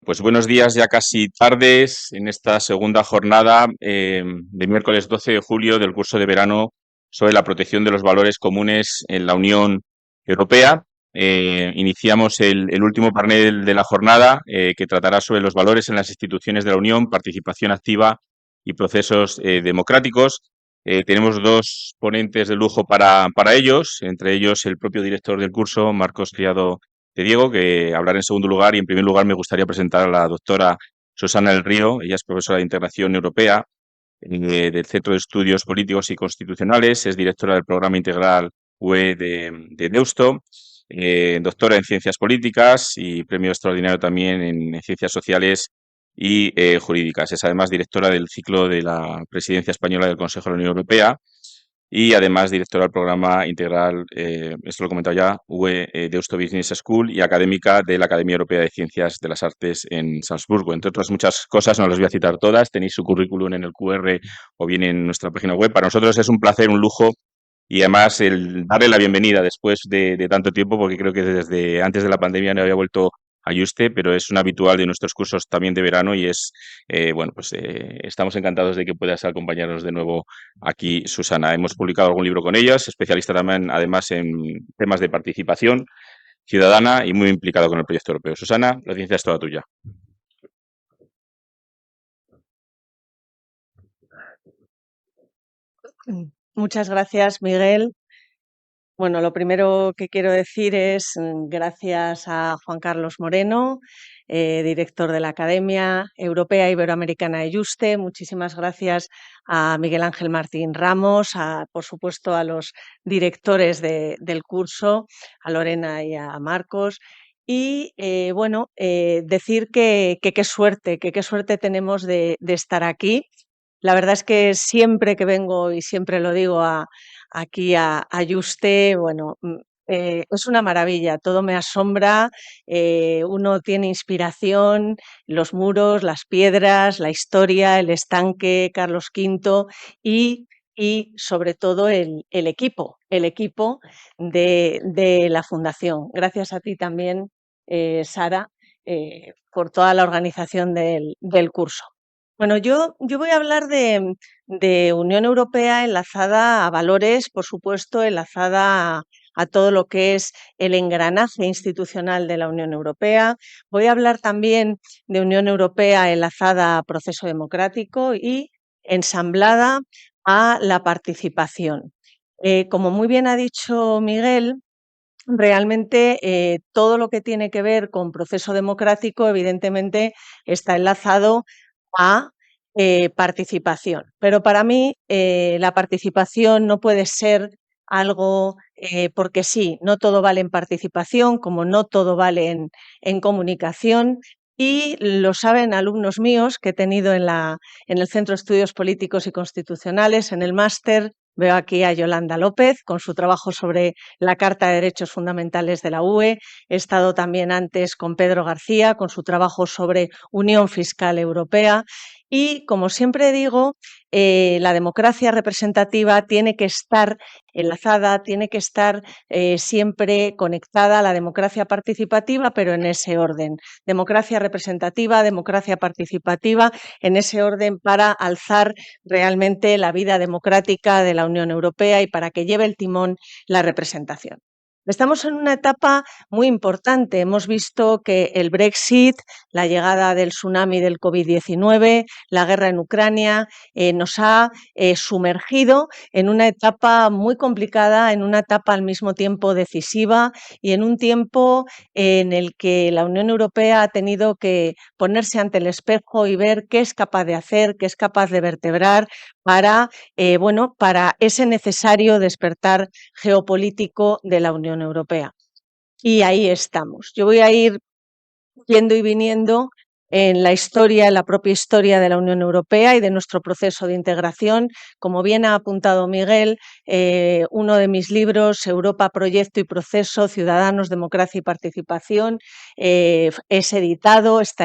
Pues buenos días, ya casi tardes en esta segunda jornada de miércoles 12 de julio del curso de verano sobre la protección de los valores comunes en la Unión Europea. Iniciamos el último panel de la jornada que tratará sobre los valores en las instituciones de la Unión, participación activa y procesos democráticos. Tenemos dos ponentes de lujo para ellos, entre ellos el propio director del curso, Marcos Criado de Diego, que hablará en segundo lugar, y en primer lugar me gustaría presentar a la doctora Susana del Río. Ella es profesora de Integración Europea del Centro de Estudios Políticos y Constitucionales, es directora del Programa Integral UE de Deusto, doctora en Ciencias Políticas y premio extraordinario también en Ciencias Sociales y Jurídicas. Es además directora del ciclo de la Presidencia Española del Consejo de la Unión Europea y además directora del programa integral, esto lo he comentado ya, UE Deusto Business School y académica de la Academia Europea de Ciencias de las Artes en Salzburgo. Entre otras muchas cosas, no las voy a citar todas, tenéis su currículum en el QR o bien en nuestra página web. Para nosotros es un placer, un lujo y además el darle la bienvenida después de tanto tiempo, porque creo que desde antes de la pandemia no había vuelto a Yuste, pero es un habitual de nuestros cursos también de verano y estamos encantados de que puedas acompañarnos de nuevo aquí, Susana. Hemos publicado algún libro con ellas, especialista también además en temas de participación ciudadana y muy implicado con el proyecto europeo. Susana, la ciencia es toda tuya. Muchas gracias, Miguel. Bueno, lo primero que quiero decir es gracias a Juan Carlos Moreno, director de la Academia Europea Iberoamericana de Yuste. Muchísimas gracias a Miguel Ángel Martín Ramos, por supuesto a los directores del curso, a Lorena y a Marcos. Y decir que qué suerte tenemos de estar aquí. La verdad es que siempre que vengo, y siempre lo digo aquí a Yuste, es una maravilla, todo me asombra, uno tiene inspiración, los muros, las piedras, la historia, el estanque, Carlos V y sobre todo el equipo de la fundación. Gracias a ti también, Sara, por toda la organización del curso. Bueno, yo voy a hablar de Unión Europea enlazada a valores, por supuesto, enlazada a todo lo que es el engranaje institucional de la Unión Europea. Voy a hablar también de Unión Europea enlazada a proceso democrático y ensamblada a la participación. Como muy bien ha dicho Miguel, realmente todo lo que tiene que ver con proceso democrático, evidentemente, está enlazado a participación. Pero para mí la participación no puede ser algo porque sí, no todo vale en participación, como no todo vale en comunicación. Y lo saben alumnos míos que he tenido en el Centro de Estudios Políticos y Constitucionales, en el máster. Veo aquí a Yolanda López con su trabajo sobre la Carta de Derechos Fundamentales de la UE. He estado también antes con Pedro García con su trabajo sobre Unión Fiscal Europea. Y, como siempre digo, la democracia representativa tiene que estar enlazada, tiene que estar siempre conectada a la democracia participativa, pero en ese orden. Democracia representativa, democracia participativa, en ese orden para alzar realmente la vida democrática de la Unión Europea y para que lleve el timón la representación. Estamos en una etapa muy importante. Hemos visto que el Brexit, la llegada del tsunami del COVID-19, la guerra en Ucrania, nos ha sumergido en una etapa muy complicada, en una etapa al mismo tiempo decisiva y en un tiempo en el que la Unión Europea ha tenido que ponerse ante el espejo y ver qué es capaz de hacer, qué es capaz de vertebrar para ese necesario despertar geopolítico de la Unión Europea. Y ahí estamos. Yo voy a ir yendo y viniendo en la historia, en la propia historia de la Unión Europea y de nuestro proceso de integración. Como bien ha apuntado Miguel, uno de mis libros, Europa, Proyecto y Proceso, Ciudadanos, Democracia y Participación, está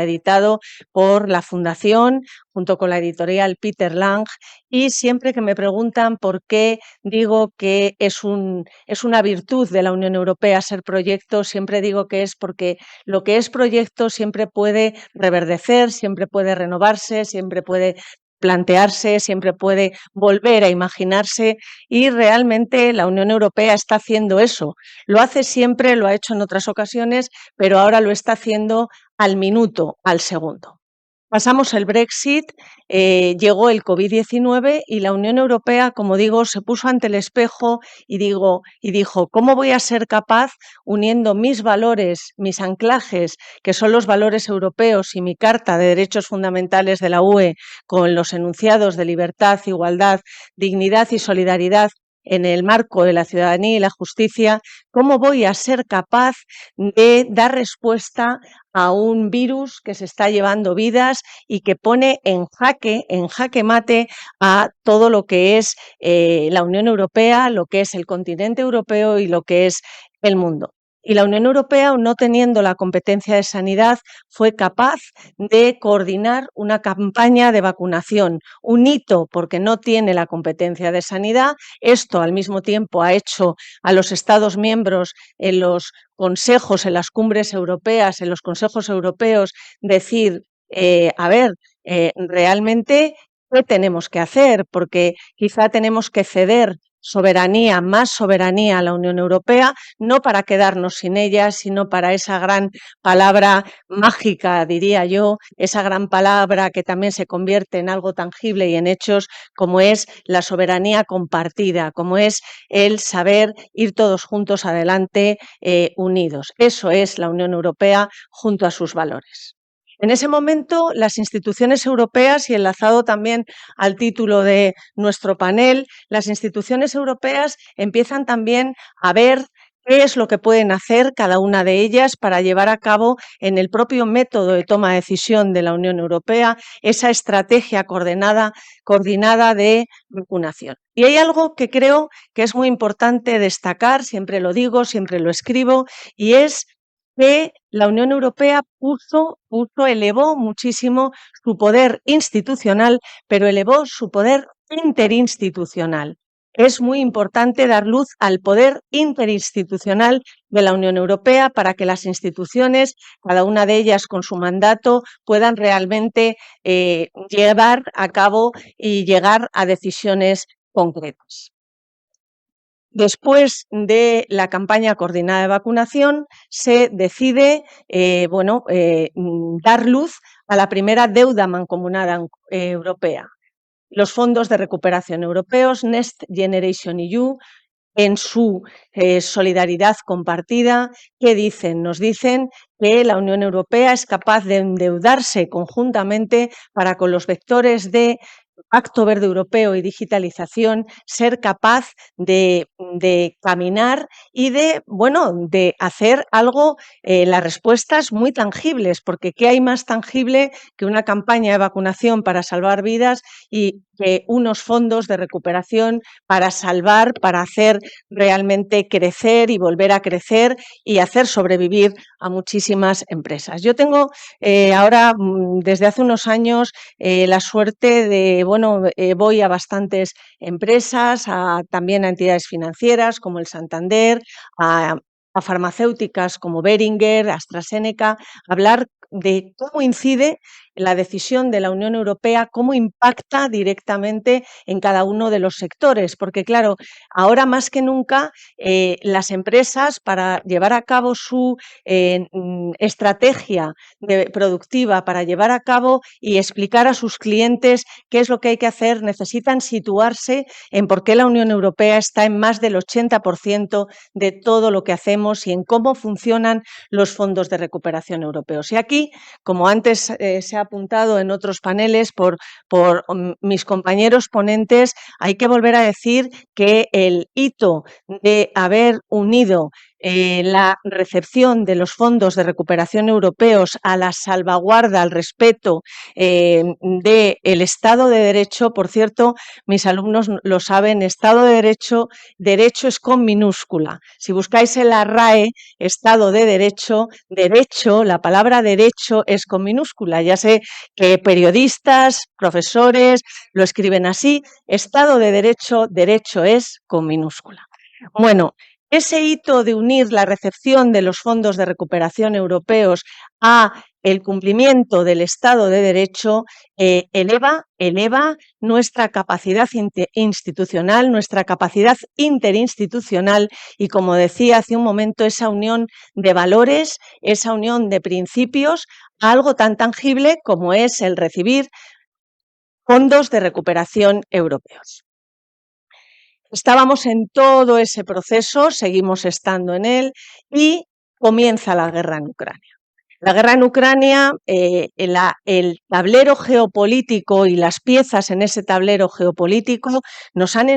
editado por la Fundación, junto con la editorial Peter Lang, y siempre que me preguntan por qué digo que es una virtud de la Unión Europea ser proyecto, siempre digo que es porque lo que es proyecto siempre puede reverdecer, siempre puede renovarse, siempre puede plantearse, siempre puede volver a imaginarse y realmente la Unión Europea está haciendo eso. Lo hace siempre, lo ha hecho en otras ocasiones, pero ahora lo está haciendo al minuto, al segundo. Pasamos el Brexit, llegó el COVID-19 y la Unión Europea, como digo, se puso ante el espejo y dijo, ¿cómo voy a ser capaz, uniendo mis valores, mis anclajes, que son los valores europeos y mi Carta de Derechos Fundamentales de la UE, con los enunciados de libertad, igualdad, dignidad y solidaridad en el marco de la ciudadanía y la justicia, cómo voy a ser capaz de dar respuesta a un virus que se está llevando vidas y que pone en jaque mate a todo lo que es la Unión Europea, lo que es el continente europeo y lo que es el mundo. Y la Unión Europea, no teniendo la competencia de sanidad, fue capaz de coordinar una campaña de vacunación, un hito porque no tiene la competencia de sanidad. Esto al mismo tiempo ha hecho a los Estados miembros en los consejos, en las cumbres europeas, en los consejos europeos, decir, realmente, ¿qué tenemos que hacer? Porque quizá tenemos que ceder soberanía, más soberanía a la Unión Europea, no para quedarnos sin ella, sino para esa gran palabra mágica, diría yo, esa gran palabra que también se convierte en algo tangible y en hechos, como es la soberanía compartida, como es el saber ir todos juntos adelante, unidos. Eso es la Unión Europea junto a sus valores. En ese momento, las instituciones europeas, y enlazado también al título de nuestro panel, las instituciones europeas empiezan también a ver qué es lo que pueden hacer cada una de ellas para llevar a cabo en el propio método de toma de decisión de la Unión Europea esa estrategia coordinada de vacunación. Y hay algo que creo que es muy importante destacar, siempre lo digo, siempre lo escribo, y es que la Unión Europea elevó muchísimo su poder institucional, pero elevó su poder interinstitucional. Es muy importante dar luz al poder interinstitucional de la Unión Europea para que las instituciones, cada una de ellas con su mandato, puedan realmente llevar a cabo y llegar a decisiones concretas. Después de la campaña coordinada de vacunación, se decide dar luz a la primera deuda mancomunada europea. Los fondos de recuperación europeos, Next Generation EU, en su solidaridad compartida, ¿qué dicen? Nos dicen que la Unión Europea es capaz de endeudarse conjuntamente para, con los vectores de Pacto Verde Europeo y digitalización, ser capaz de caminar y de hacer algo, las respuestas muy tangibles, porque ¿qué hay más tangible que una campaña de vacunación para salvar vidas y que unos fondos de recuperación para salvar, para hacer realmente crecer y volver a crecer y hacer sobrevivir a muchísimas empresas? Yo tengo ahora, desde hace unos años, la suerte de, voy a bastantes empresas, también a entidades financieras como el Santander, a farmacéuticas como Boehringer, AstraZeneca, hablar de cómo incide la decisión de la Unión Europea, cómo impacta directamente en cada uno de los sectores, porque claro, ahora más que nunca las empresas, para llevar a cabo su estrategia productiva, para llevar a cabo y explicar a sus clientes qué es lo que hay que hacer, necesitan situarse en por qué la Unión Europea está en más del 80% de todo lo que hacemos y en cómo funcionan los fondos de recuperación europeos. Y aquí, como antes se ha apuntado en otros paneles por mis compañeros ponentes, hay que volver a decir que el hito de haber unido la recepción de los fondos de recuperación europeos a la salvaguarda, al respeto del Estado de Derecho. Por cierto, mis alumnos lo saben, Estado de Derecho, derecho es con minúscula. Si buscáis en la RAE, Estado de Derecho, derecho, la palabra derecho es con minúscula. Ya sé que periodistas, profesores lo escriben así. Estado de Derecho, derecho es con minúscula. Bueno, ese hito de unir la recepción de los fondos de recuperación europeos a el cumplimiento del Estado de Derecho eleva nuestra capacidad institucional, nuestra capacidad interinstitucional y, como decía hace un momento, esa unión de valores, esa unión de principios, a algo tan tangible como es el recibir fondos de recuperación europeos. Estábamos en todo ese proceso, seguimos estando en él y comienza la guerra en Ucrania. La guerra en Ucrania, el tablero geopolítico y las piezas en ese tablero geopolítico nos están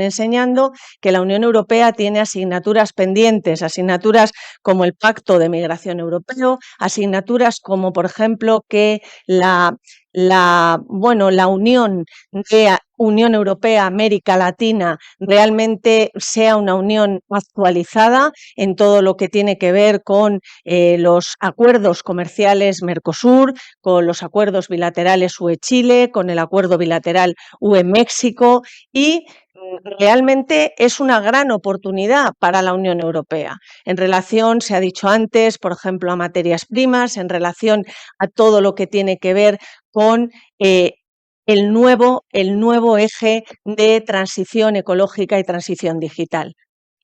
enseñando que la Unión Europea tiene asignaturas pendientes, asignaturas como el Pacto de Migración Europeo, asignaturas como, por ejemplo, que la unión de Unión Europea, América Latina, realmente sea una unión actualizada en todo lo que tiene que ver con los acuerdos comerciales Mercosur, con los acuerdos bilaterales UE-Chile, con el acuerdo bilateral UE-México y realmente es una gran oportunidad para la Unión Europea en relación, se ha dicho antes, por ejemplo, a materias primas, en relación a todo lo que tiene que ver con el nuevo eje de transición ecológica y transición digital.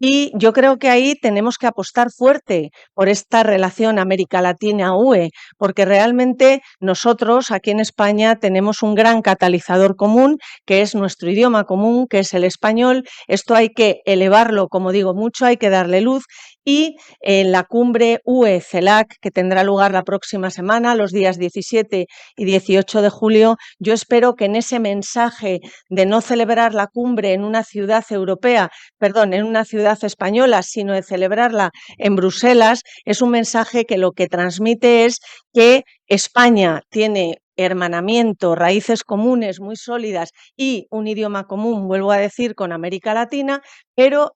Y yo creo que ahí tenemos que apostar fuerte por esta relación América Latina-UE, porque realmente nosotros aquí en España tenemos un gran catalizador común, que es nuestro idioma común, que es el español. Esto hay que elevarlo, como digo mucho, hay que darle luz. Y en la cumbre UE-CELAC, que tendrá lugar la próxima semana, los días 17 y 18 de julio, yo espero que en ese mensaje de no celebrar la cumbre en una ciudad europea, en una ciudad española, sino de celebrarla en Bruselas, es un mensaje que lo que transmite es que España tiene hermanamiento, raíces comunes muy sólidas y un idioma común, vuelvo a decir, con América Latina, pero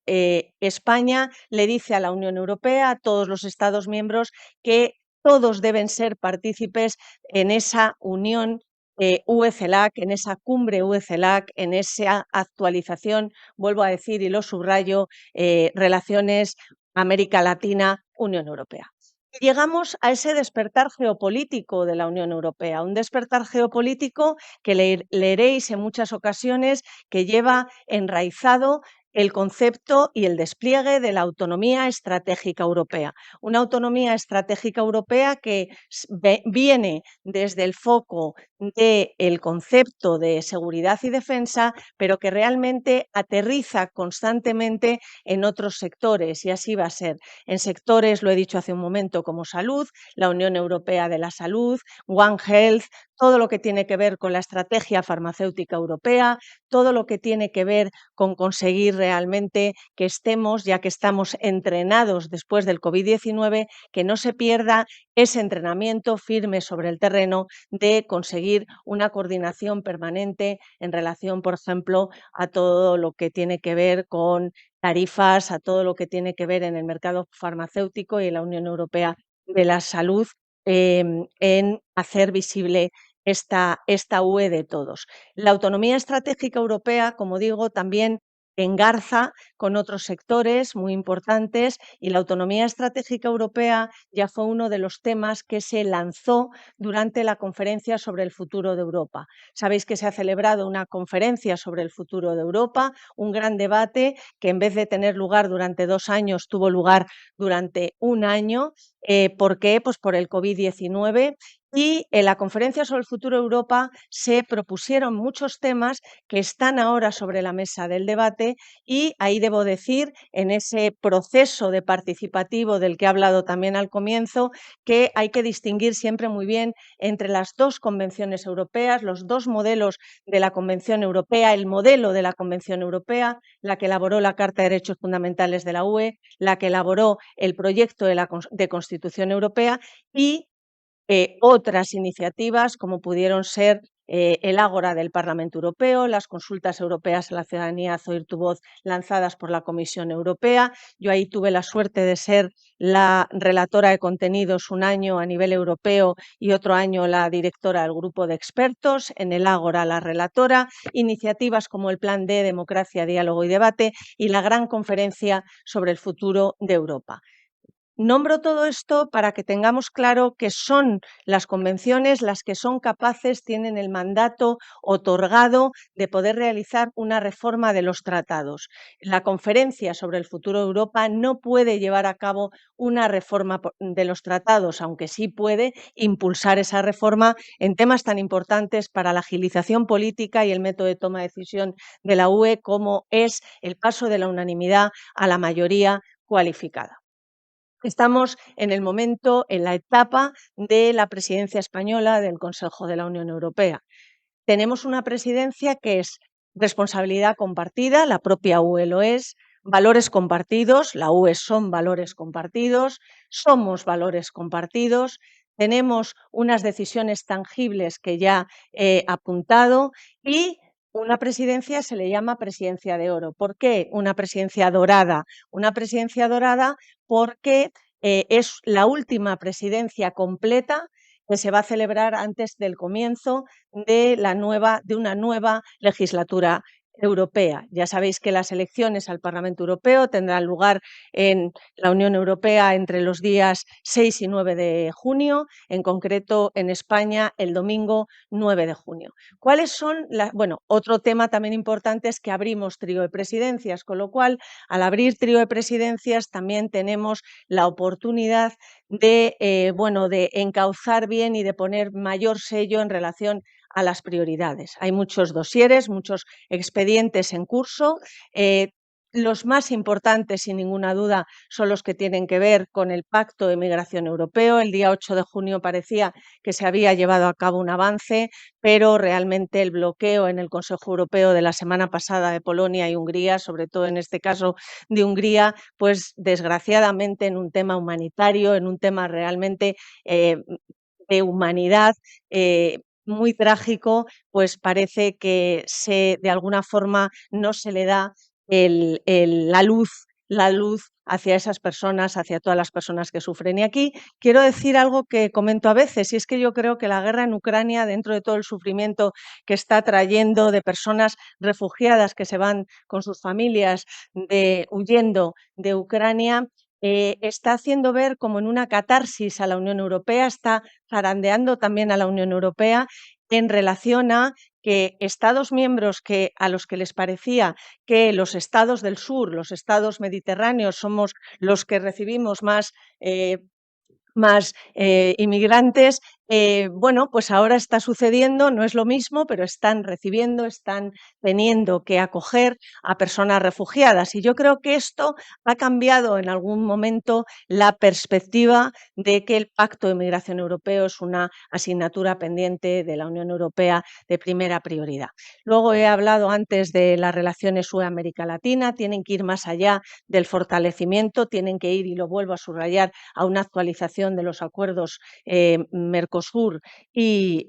España le dice a la Unión Europea, a todos los Estados miembros, que todos deben ser partícipes en esa unión UE-CELAC, en esa cumbre UE-CELAC, en esa actualización, vuelvo a decir y lo subrayo, relaciones América Latina-Unión Europea. Llegamos a ese despertar geopolítico de la Unión Europea, un despertar geopolítico que leeréis en muchas ocasiones, que lleva enraizado el concepto y el despliegue de la autonomía estratégica europea. Una autonomía estratégica europea que viene desde el foco del concepto de seguridad y defensa, pero que realmente aterriza constantemente en otros sectores, y así va a ser. En sectores, lo he dicho hace un momento, como salud, la Unión Europea de la Salud, One Health, todo lo que tiene que ver con la estrategia farmacéutica europea, todo lo que tiene que ver con conseguir realmente que estemos, ya que estamos entrenados después del COVID-19, que no se pierda ese entrenamiento firme sobre el terreno de conseguir una coordinación permanente en relación, por ejemplo, a todo lo que tiene que ver con tarifas, a todo lo que tiene que ver en el mercado farmacéutico y en la Unión Europea de la Salud, en hacer visible esta UE de todos. La autonomía estratégica europea, como digo, también engarza con otros sectores muy importantes, y la autonomía estratégica europea ya fue uno de los temas que se lanzó durante la conferencia sobre el futuro de Europa. Sabéis que se ha celebrado una conferencia sobre el futuro de Europa, un gran debate que en vez de tener lugar durante 2 años tuvo lugar durante 1 año. ¿Por qué? Pues por el COVID-19. Y en la Conferencia sobre el Futuro de Europa se propusieron muchos temas que están ahora sobre la mesa del debate y ahí debo decir, en ese proceso de participativo del que he hablado también al comienzo, que hay que distinguir siempre muy bien entre las dos convenciones europeas, los dos modelos de la Convención Europea, el modelo de la Convención Europea, la que elaboró la Carta de Derechos Fundamentales de la UE, la que elaboró el proyecto de Constitución Europea y otras iniciativas como pudieron ser el Ágora del Parlamento Europeo, las consultas europeas a la ciudadanía Oír tu voz lanzadas por la Comisión Europea. Yo ahí tuve la suerte de ser la relatora de contenidos un año a nivel europeo y otro año la directora del grupo de expertos, en el Ágora la relatora, iniciativas como el Plan D, Democracia, Diálogo y Debate y la gran conferencia sobre el futuro de Europa. Nombro todo esto para que tengamos claro que son las convenciones las que son capaces, tienen el mandato otorgado de poder realizar una reforma de los tratados. La conferencia sobre el futuro de Europa no puede llevar a cabo una reforma de los tratados, aunque sí puede impulsar esa reforma en temas tan importantes para la agilización política y el método de toma de decisión de la UE como es el paso de la unanimidad a la mayoría cualificada. Estamos en el momento, en la etapa de la presidencia española del Consejo de la Unión Europea. Tenemos una presidencia que es responsabilidad compartida, la propia UE lo es, valores compartidos, la UE son valores compartidos, somos valores compartidos, tenemos unas decisiones tangibles que ya he apuntado y una presidencia se le llama presidencia de oro. ¿Por qué una presidencia dorada? Una presidencia dorada porque es la última presidencia completa que se va a celebrar antes del comienzo de una nueva legislatura europea. Ya sabéis que las elecciones al Parlamento Europeo tendrán lugar en la Unión Europea entre los días 6 y 9 de junio, en concreto en España el domingo 9 de junio. ¿Cuáles son otro tema también importante es que abrimos trío de presidencias, con lo cual al abrir trío de presidencias también tenemos la oportunidad de encauzar bien y de poner mayor sello en relación a las prioridades. Hay muchos dosieres, muchos expedientes en curso. Los más importantes, sin ninguna duda, son los que tienen que ver con el Pacto de Migración Europeo. El día 8 de junio parecía que se había llevado a cabo un avance, pero realmente el bloqueo en el Consejo Europeo de la semana pasada de Polonia y Hungría, sobre todo en este caso de Hungría, pues desgraciadamente en un tema humanitario, en un tema realmente de humanidad, muy trágico, pues parece que de alguna forma no se le da la luz hacia esas personas, hacia todas las personas que sufren. Y aquí quiero decir algo que comento a veces, y es que yo creo que la guerra en Ucrania, dentro de todo el sufrimiento que está trayendo de personas refugiadas que se van con sus familias huyendo de Ucrania, está haciendo ver como en una catarsis a la Unión Europea, está zarandeando también a la Unión Europea en relación a que Estados miembros a los que les parecía que los estados del sur, los estados mediterráneos, somos los que recibimos más inmigrantes, pues ahora está sucediendo, no es lo mismo, pero están recibiendo, están teniendo que acoger a personas refugiadas. Y yo creo que esto ha cambiado en algún momento la perspectiva de que el Pacto de Migración Europeo es una asignatura pendiente de la Unión Europea de primera prioridad. Luego he hablado antes de las relaciones UE-América Latina, tienen que ir más allá del fortalecimiento, tienen que ir, y lo vuelvo a subrayar, a una actualización de los acuerdos Mercosur y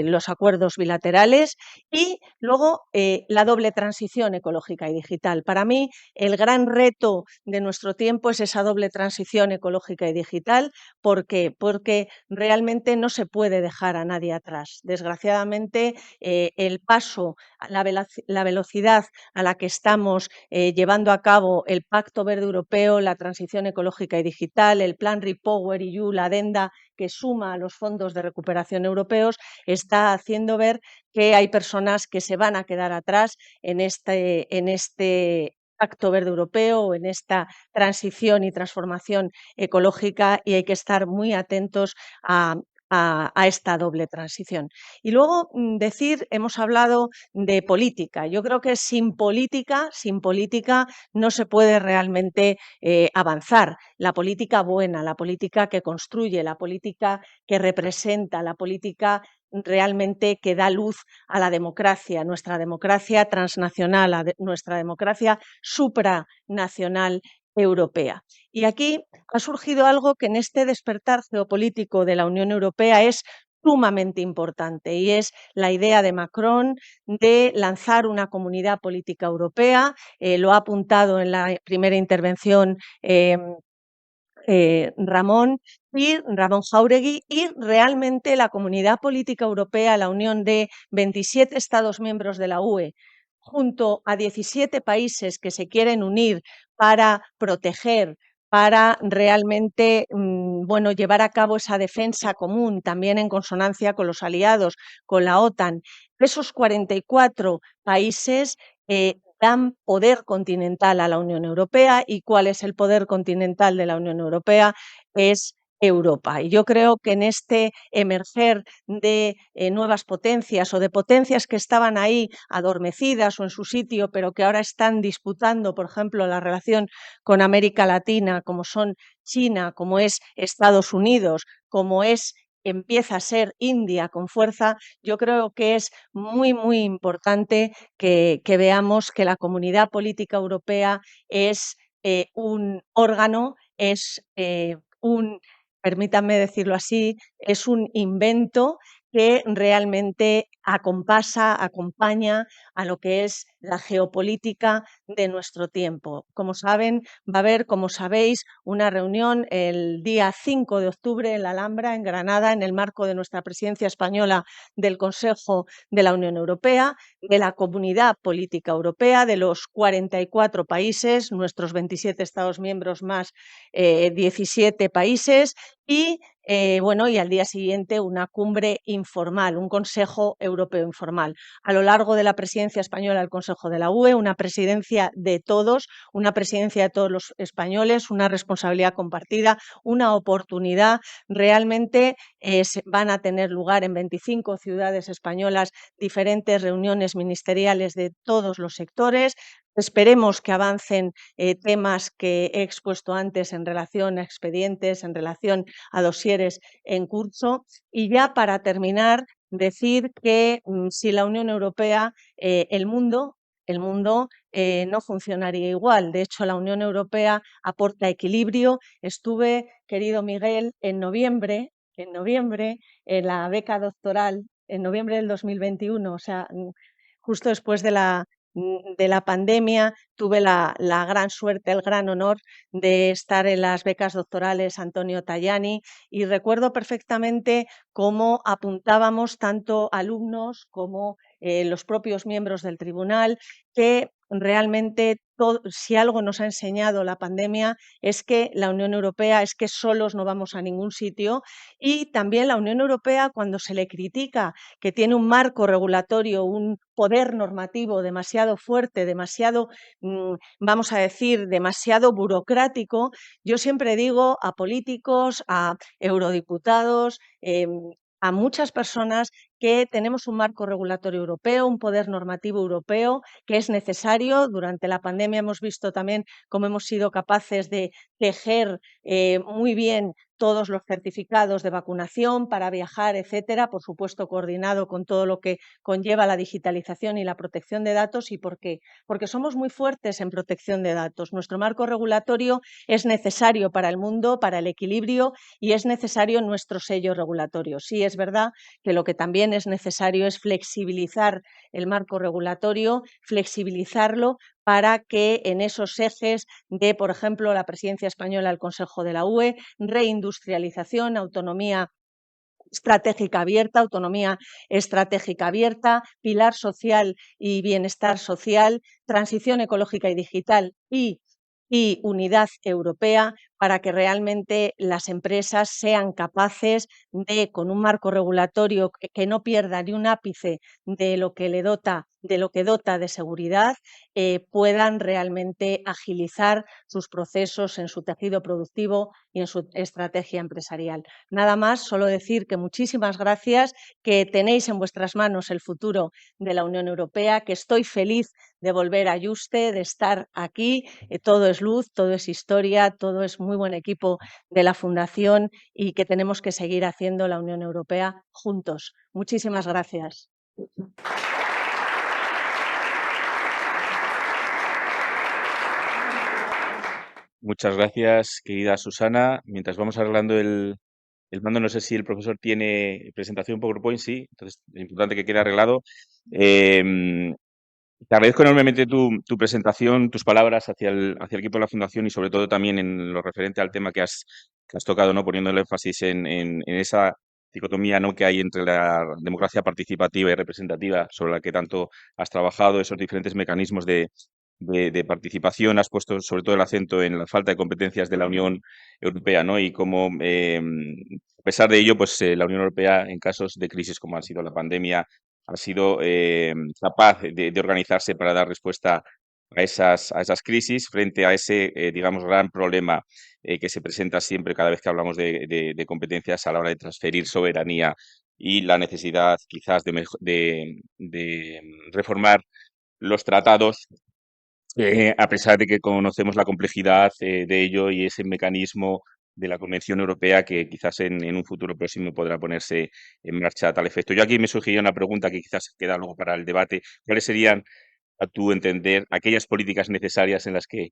los acuerdos bilaterales y luego la doble transición ecológica y digital. Para mí el gran reto de nuestro tiempo es esa doble transición ecológica y digital. ¿Por qué? Porque realmente no se puede dejar a nadie atrás. Desgraciadamente el paso, la velocidad a la que estamos llevando a cabo el Pacto Verde Europeo, la transición ecológica y digital, el Plan REPowerEU, la adenda que suma a los fondos de recuperación europeos, está haciendo ver que hay personas que se van a quedar atrás en este Pacto Verde Europeo, en esta transición y transformación ecológica, y hay que estar muy atentos a a esta doble transición. Y luego hemos hablado de política. Yo creo que sin política no se puede realmente avanzar. La política buena, la política que construye, la política que representa, la política realmente que da luz a la democracia, nuestra democracia transnacional, nuestra democracia supranacional europea. Y aquí ha surgido algo que en este despertar geopolítico de la Unión Europea es sumamente importante, y es la idea de Macron de lanzar una comunidad política europea. Lo ha apuntado en la primera intervención Ramón Jáuregui, y realmente la comunidad política europea, la unión de 27 Estados miembros de la UE, junto a 17 países que se quieren unir para proteger, para realmente llevar a cabo esa defensa común, también en consonancia con los aliados, con la OTAN. Esos 44 países dan poder continental a la Unión Europea. ¿Y cuál es el poder continental de la Unión Europea? Es Europa. Y yo creo que en este emerger de nuevas potencias, o de potencias que estaban ahí adormecidas o en su sitio, pero que ahora están disputando, por ejemplo, la relación con América Latina, como son China, como es Estados Unidos, como empieza a ser India con fuerza, yo creo que es muy, muy importante que veamos que la Comunidad Política Europea es un órgano, es permítanme decirlo así, es un invento que realmente acompaña a lo que es la geopolítica de nuestro tiempo. Como saben, va a haber, como sabéis, una reunión el día 5 de octubre en la Alhambra, en Granada, en el marco de nuestra presidencia española del Consejo de la Unión Europea, de la Comunidad Política Europea, de los 44 países, nuestros 27 Estados miembros más 17 países, y y al día siguiente una cumbre informal, un Consejo Europeo informal. A lo largo de la presidencia española del Consejo de la UE, una presidencia de todos los españoles, una responsabilidad compartida, una oportunidad. Realmente van a tener lugar en 25 ciudades españolas diferentes reuniones ministeriales de todos los sectores. Esperemos que avancen temas que he expuesto antes en relación a expedientes, en relación a dosieres en curso. Y ya para terminar, decir que sin la Unión Europea el mundo no funcionaría igual. De hecho, la Unión Europea aporta equilibrio. Estuve, querido Miguel, en noviembre, en la beca doctoral, en noviembre del 2021, o sea, justo después de la pandemia, tuve la gran suerte, el gran honor de estar en las becas doctorales Antonio Tajani, y recuerdo perfectamente cómo apuntábamos tanto alumnos como los propios miembros del tribunal, que realmente si algo nos ha enseñado la pandemia es que la Unión Europea, es que solos no vamos a ningún sitio. Y también la Unión Europea, cuando se le critica que tiene un marco regulatorio, un poder normativo demasiado fuerte, demasiado, vamos a decir, demasiado burocrático, yo siempre digo a políticos, a eurodiputados, a muchas personas, que tenemos un marco regulatorio europeo, un poder normativo europeo que es necesario. Durante la pandemia hemos visto también cómo hemos sido capaces de tejer muy bien todos los certificados de vacunación para viajar, etcétera, por supuesto coordinado con todo lo que conlleva la digitalización y la protección de datos. ¿Y por qué? Porque somos muy fuertes en protección de datos. Nuestro marco regulatorio es necesario para el mundo, para el equilibrio, y es necesario nuestro sello regulatorio. Sí, es verdad que lo que también es necesario es flexibilizar el marco regulatorio, flexibilizarlo para que en esos ejes de, por ejemplo, la presidencia española del Consejo de la UE, reindustrialización, autonomía estratégica abierta, pilar social y bienestar social, transición ecológica y digital y unidad europea, para que realmente las empresas sean capaces de, con un marco regulatorio que no pierda ni un ápice de lo que dota de seguridad, puedan realmente agilizar sus procesos en su tejido productivo y en su estrategia empresarial. Nada más, solo decir que muchísimas gracias, que tenéis en vuestras manos el futuro de la Unión Europea, que estoy feliz de volver a Yuste, de estar aquí. Todo es luz, todo es historia, todo es muy buen equipo de la Fundación y que tenemos que seguir haciendo la Unión Europea juntos. Muchísimas gracias. Muchas gracias, querida Susana. Mientras vamos arreglando el mando, no sé si el profesor tiene presentación PowerPoint, sí, entonces es importante que quede arreglado. Te agradezco enormemente tu presentación, tus palabras hacia el equipo de la Fundación y sobre todo también en lo referente al tema que has tocado, ¿no? Poniendo el énfasis en esa dicotomía, ¿no? que hay entre la democracia participativa y representativa, sobre la que tanto has trabajado, esos diferentes mecanismos de participación. Has puesto sobre todo el acento en la falta de competencias de la Unión Europea, ¿no? Y cómo, a pesar de ello, pues la Unión Europea, en casos de crisis como han sido la pandemia, ha sido capaz de organizarse para dar respuesta a esas crisis frente a ese, digamos, gran problema que se presenta siempre cada vez que hablamos de competencias a la hora de transferir soberanía y la necesidad quizás de reformar los tratados, a pesar de que conocemos la complejidad de ello y ese mecanismo de la Convención Europea que quizás en un futuro próximo podrá ponerse en marcha a tal efecto. Yo aquí me surgiría una pregunta que quizás queda luego para el debate. ¿Cuáles serían, a tu entender, aquellas políticas necesarias en las que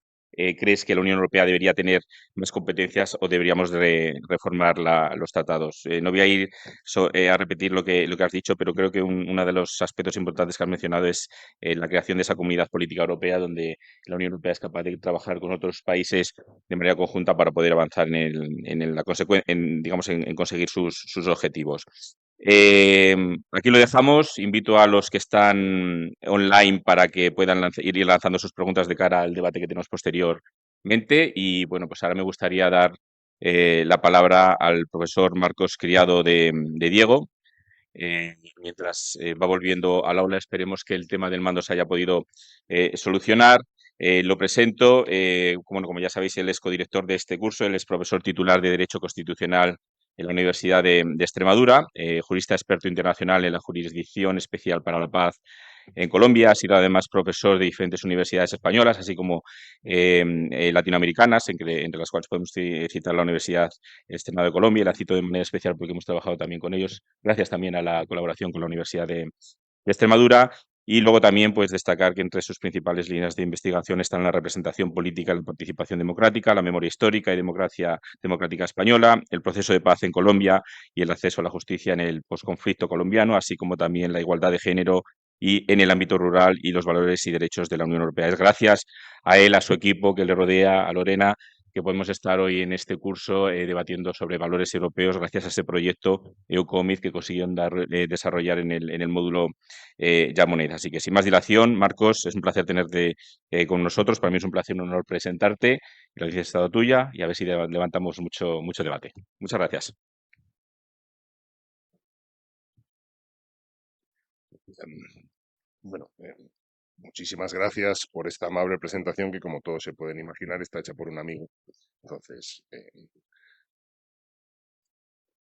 crees que la Unión Europea debería tener más competencias o deberíamos reformar los tratados? No voy a ir a repetir lo que has dicho, pero creo que uno de los aspectos importantes que has mencionado es la creación de esa comunidad política europea donde la Unión Europea es capaz de trabajar con otros países de manera conjunta para poder avanzar digamos, en conseguir sus objetivos. Aquí lo dejamos. Invito a los que están online para que puedan ir lanzando sus preguntas de cara al debate que tenemos posteriormente. Y bueno, pues ahora me gustaría dar la palabra al profesor Marcos Criado de Diego. Mientras va volviendo al aula, esperemos que el tema del mando se haya podido solucionar. Lo presento, como ya sabéis, él es codirector de este curso, él es profesor titular de Derecho Constitucional en la Universidad de Extremadura, jurista experto internacional en la Jurisdicción Especial para la Paz en Colombia, ha sido además profesor de diferentes universidades españolas, así como latinoamericanas, entre las cuales podemos citar la Universidad Externado de Colombia, y la cito de manera especial porque hemos trabajado también con ellos, gracias también a la colaboración con la Universidad de Extremadura. Y luego también pues destacar que entre sus principales líneas de investigación están la representación política, la participación democrática, la memoria histórica y democracia democrática española, el proceso de paz en Colombia y el acceso a la justicia en el posconflicto colombiano, así como también la igualdad de género y en el ámbito rural y los valores y derechos de la Unión Europea. Es gracias a él, a su equipo que le rodea, a Lorena, que podemos estar hoy en este curso debatiendo sobre valores europeos gracias a ese proyecto EUCOMID que consiguieron desarrollar en el módulo Ya Moneda. Así que sin más dilación, Marcos, es un placer tenerte con nosotros. Para mí es un placer y un honor presentarte. La licencia ha estado tuya y a ver si levantamos mucho debate. Muchas gracias. Bueno, muchísimas gracias por esta amable presentación que, como todos se pueden imaginar, está hecha por un amigo. Entonces,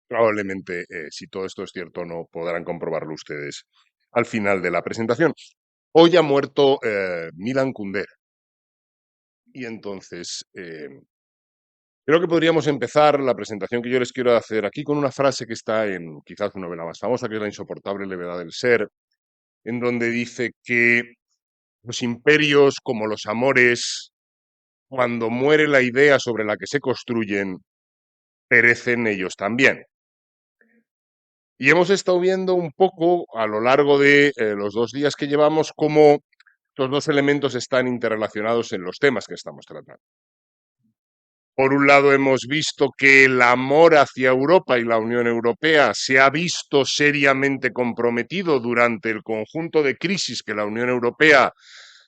probablemente, si todo esto es cierto, no podrán comprobarlo ustedes al final de la presentación. Hoy ha muerto Milan Kundera. Y entonces, creo que podríamos empezar la presentación que yo les quiero hacer aquí con una frase que está en quizás su novela más famosa, que es La insoportable levedad del ser, en donde dice que los imperios, como los amores, cuando muere la idea sobre la que se construyen, perecen ellos también. Y hemos estado viendo un poco a lo largo de los 2 días que llevamos cómo estos dos elementos están interrelacionados en los temas que estamos tratando. Por un lado, hemos visto que el amor hacia Europa y la Unión Europea se ha visto seriamente comprometido durante el conjunto de crisis que la Unión Europea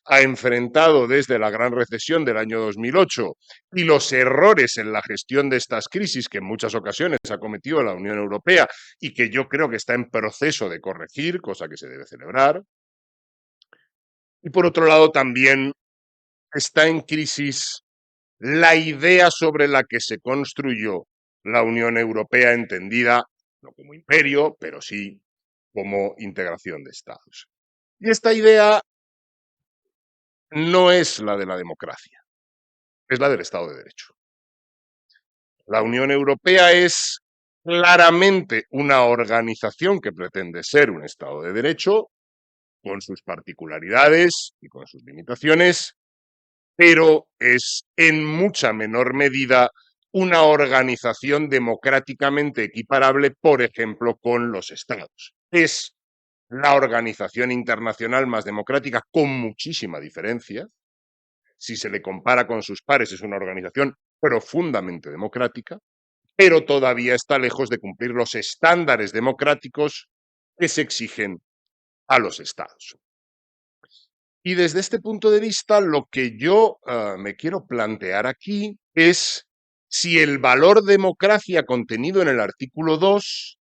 ha enfrentado desde la gran recesión del año 2008 y los errores en la gestión de estas crisis que en muchas ocasiones ha cometido la Unión Europea y que yo creo que está en proceso de corregir, cosa que se debe celebrar. Y por otro lado también está en crisis la idea sobre la que se construyó la Unión Europea, entendida no como imperio, pero sí como integración de estados. Y esta idea no es la de la democracia, es la del Estado de Derecho. La Unión Europea es claramente una organización que pretende ser un Estado de Derecho, con sus particularidades y con sus limitaciones, pero es en mucha menor medida una organización democráticamente equiparable, por ejemplo, con los estados. Es la organización internacional más democrática con muchísima diferencia. Si se le compara con sus pares, es una organización profundamente democrática, pero todavía está lejos de cumplir los estándares democráticos que se exigen a los estados. Y desde este punto de vista, lo que yo me quiero plantear aquí es si el valor democracia contenido en el artículo 2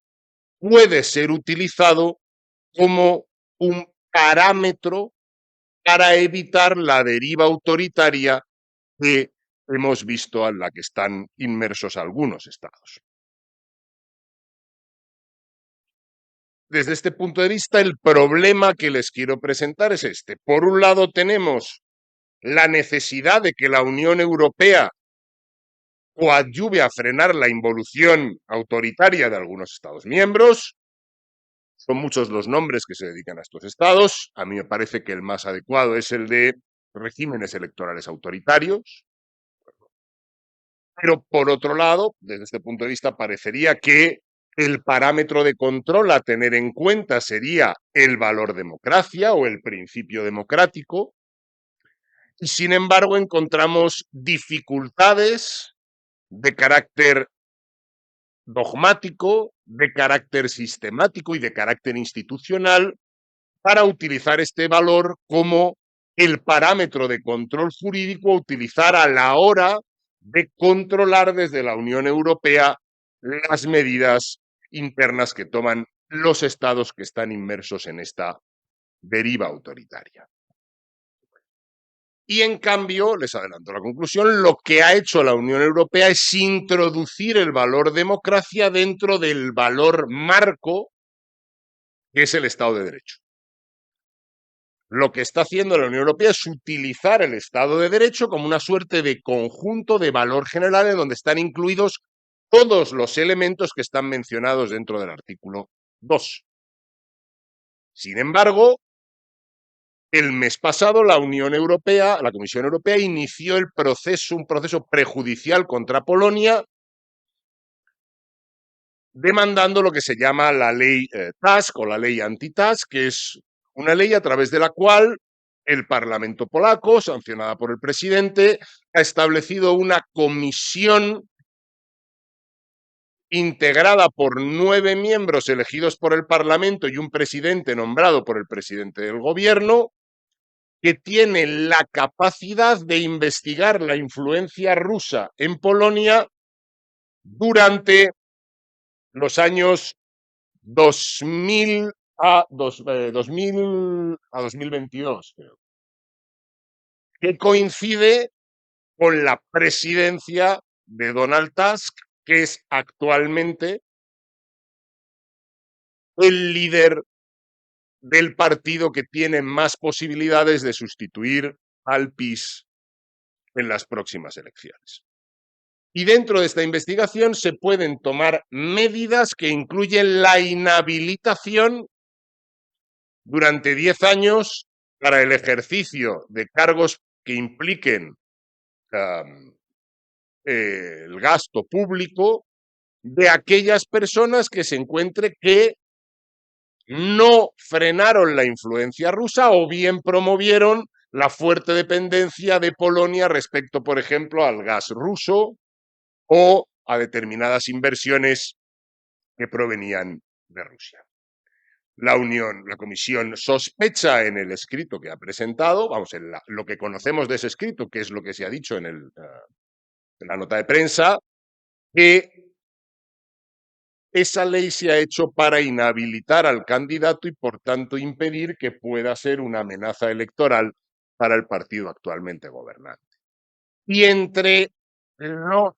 puede ser utilizado como un parámetro para evitar la deriva autoritaria que hemos visto en la que están inmersos algunos estados. Desde este punto de vista, el problema que les quiero presentar es este. Por un lado, tenemos la necesidad de que la Unión Europea coadyuve a frenar la involución autoritaria de algunos Estados miembros. Son muchos los nombres que se dedican a estos estados. A mí me parece que el más adecuado es el de regímenes electorales autoritarios. Pero, por otro lado, desde este punto de vista, parecería que el parámetro de control a tener en cuenta sería el valor democracia o el principio democrático. Y, sin embargo, encontramos dificultades de carácter dogmático, de carácter sistemático y de carácter institucional para utilizar este valor como el parámetro de control jurídico a utilizar a la hora de controlar desde la Unión Europea las medidas internas que toman los estados que están inmersos en esta deriva autoritaria. Y en cambio, les adelanto la conclusión, lo que ha hecho la Unión Europea es introducir el valor democracia dentro del valor marco que es el Estado de Derecho. Lo que está haciendo la Unión Europea es utilizar el Estado de Derecho como una suerte de conjunto de valor general en donde están incluidos todos los elementos que están mencionados dentro del artículo 2. Sin embargo, el mes pasado la Unión Europea, la Comisión Europea, inició un proceso prejudicial contra Polonia, demandando lo que se llama la ley Tusk o la ley anti-Tusk, que es una ley a través de la cual el Parlamento polaco, sancionada por el presidente, ha establecido una comisión integrada por 9 miembros elegidos por el Parlamento y un presidente nombrado por el presidente del gobierno, que tiene la capacidad de investigar la influencia rusa en Polonia durante los años 2000 a 2022, creo, que coincide con la presidencia de Donald Tusk, que es actualmente el líder del partido que tiene más posibilidades de sustituir al PiS en las próximas elecciones. Y dentro de esta investigación se pueden tomar medidas que incluyen la inhabilitación durante 10 años para el ejercicio de cargos que impliquen el gasto público de aquellas personas que se encuentre que no frenaron la influencia rusa o bien promovieron la fuerte dependencia de Polonia respecto, por ejemplo, al gas ruso o a determinadas inversiones que provenían de Rusia. la Comisión sospecha en el escrito que ha presentado, vamos, en lo que conocemos de ese escrito, que es lo que se ha dicho en la nota de prensa, que esa ley se ha hecho para inhabilitar al candidato y, por tanto, impedir que pueda ser una amenaza electoral para el partido actualmente gobernante. Y entre los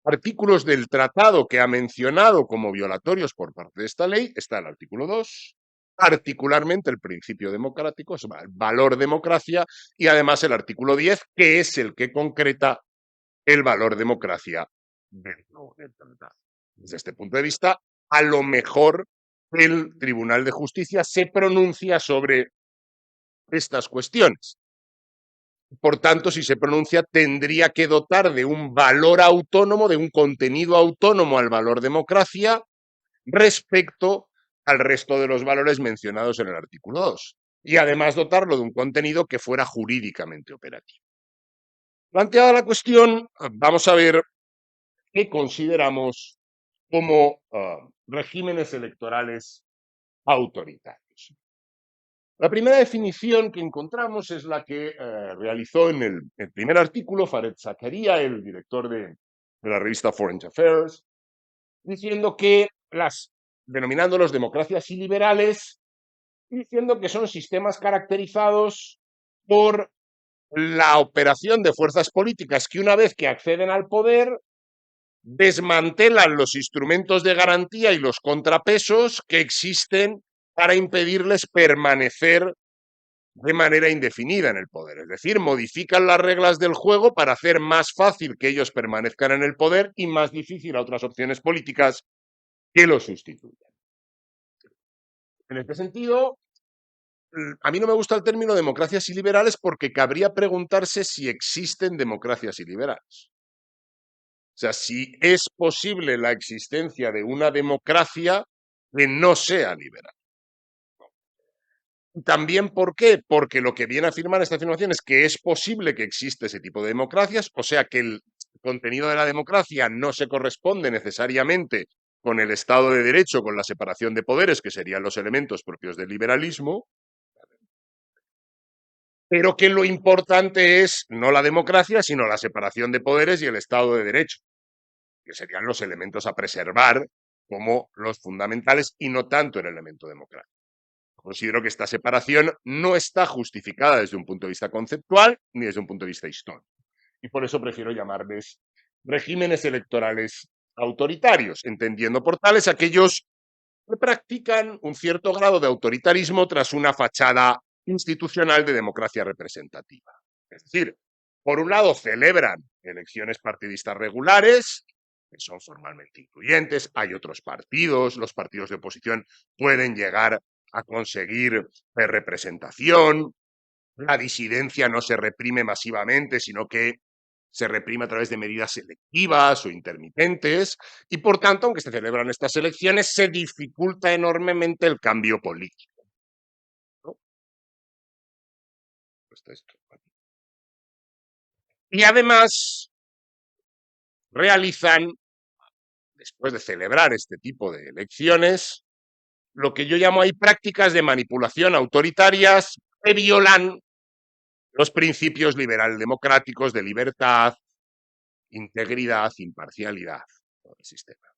artículos del tratado que ha mencionado como violatorios por parte de esta ley está el artículo 2, particularmente el principio democrático, el valor democracia, y además el artículo 10, que es el que concreta el valor democracia dentro del tratado. Desde este punto de vista, a lo mejor el Tribunal de Justicia se pronuncia sobre estas cuestiones. Por tanto, si se pronuncia, tendría que dotar de un valor autónomo, de un contenido autónomo al valor democracia respecto al resto de los valores mencionados en el artículo 2. Y además dotarlo de un contenido que fuera jurídicamente operativo. Planteada la cuestión, vamos a ver qué consideramos como regímenes electorales autoritarios. La primera definición que encontramos es la que realizó en el primer artículo Fareed Zakaria, el director de la revista Foreign Affairs, diciendo que denominándolos democracias iliberales, diciendo que son sistemas caracterizados por la operación de fuerzas políticas que, una vez que acceden al poder, desmantelan los instrumentos de garantía y los contrapesos que existen para impedirles permanecer de manera indefinida en el poder. Es decir, modifican las reglas del juego para hacer más fácil que ellos permanezcan en el poder y más difícil a otras opciones políticas que los sustituyan. En este sentido, a mí no me gusta el término democracias iliberales porque cabría preguntarse si existen democracias iliberales. O sea, si es posible la existencia de una democracia que no sea liberal. También, ¿por qué? Porque lo que viene a afirmar esta afirmación es que es posible que existe ese tipo de democracias, o sea que el contenido de la democracia no se corresponde necesariamente con el Estado de Derecho, con la separación de poderes, que serían los elementos propios del liberalismo, pero que lo importante es no la democracia, sino la separación de poderes y el Estado de Derecho, que serían los elementos a preservar como los fundamentales y no tanto el elemento democrático. Considero que esta separación no está justificada desde un punto de vista conceptual ni desde un punto de vista histórico. Y por eso prefiero llamarles regímenes electorales autoritarios, entendiendo por tales aquellos que practican un cierto grado de autoritarismo tras una fachada institucional de democracia representativa. Es decir, por un lado celebran elecciones partidistas regulares, que son formalmente incluyentes, hay otros partidos, los partidos de oposición pueden llegar a conseguir representación, la disidencia no se reprime masivamente, sino que se reprime a través de medidas selectivas o intermitentes, y por tanto, aunque se celebran estas elecciones, se dificulta enormemente el cambio político, ¿no? Y además realizan, después de celebrar este tipo de elecciones, lo que yo llamo ahí prácticas de manipulación autoritarias que violan los principios liberal democráticos de libertad, integridad, imparcialidad del sistema.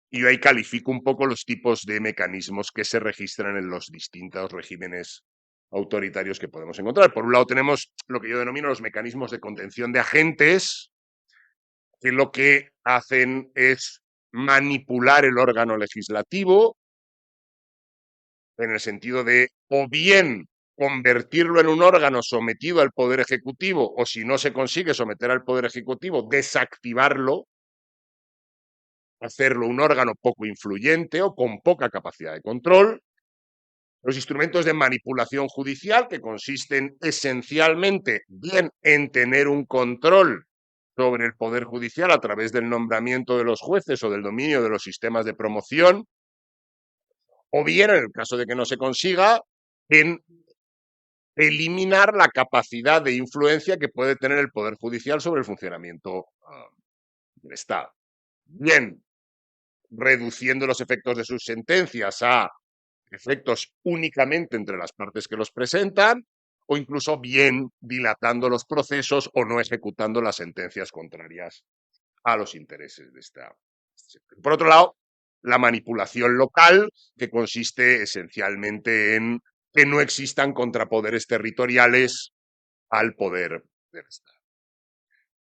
Y yo ahí califico un poco los tipos de mecanismos que se registran en los distintos regímenes autoritarios que podemos encontrar. Por un lado tenemos lo que yo denomino los mecanismos de contención de agentes, que lo que hacen es manipular el órgano legislativo en el sentido de o bien convertirlo en un órgano sometido al Poder Ejecutivo, o si no se consigue someter al Poder Ejecutivo, desactivarlo, hacerlo un órgano poco influyente o con poca capacidad de control. Los instrumentos de manipulación judicial, que consisten esencialmente bien en tener un control sobre el Poder Judicial a través del nombramiento de los jueces o del dominio de los sistemas de promoción, o bien, en el caso de que no se consiga, en eliminar la capacidad de influencia que puede tener el Poder Judicial sobre el funcionamiento del Estado. Bien, reduciendo los efectos de sus sentencias a efectos únicamente entre las partes que los presentan, o incluso bien dilatando los procesos o no ejecutando las sentencias contrarias a los intereses de esta. Por otro lado, la manipulación local, que consiste esencialmente en que no existan contrapoderes territoriales al poder del Estado.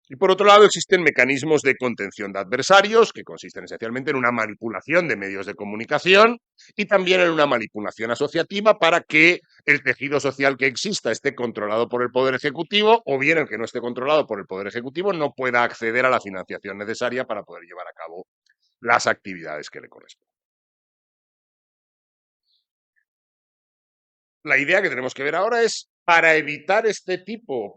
Y por otro lado, existen mecanismos de contención de adversarios, que consisten esencialmente en una manipulación de medios de comunicación y también en una manipulación asociativa para que el tejido social que exista esté controlado por el Poder Ejecutivo, o bien el que no esté controlado por el Poder Ejecutivo no pueda acceder a la financiación necesaria para poder llevar a cabo las actividades que le corresponden. La idea que tenemos que ver ahora es, para evitar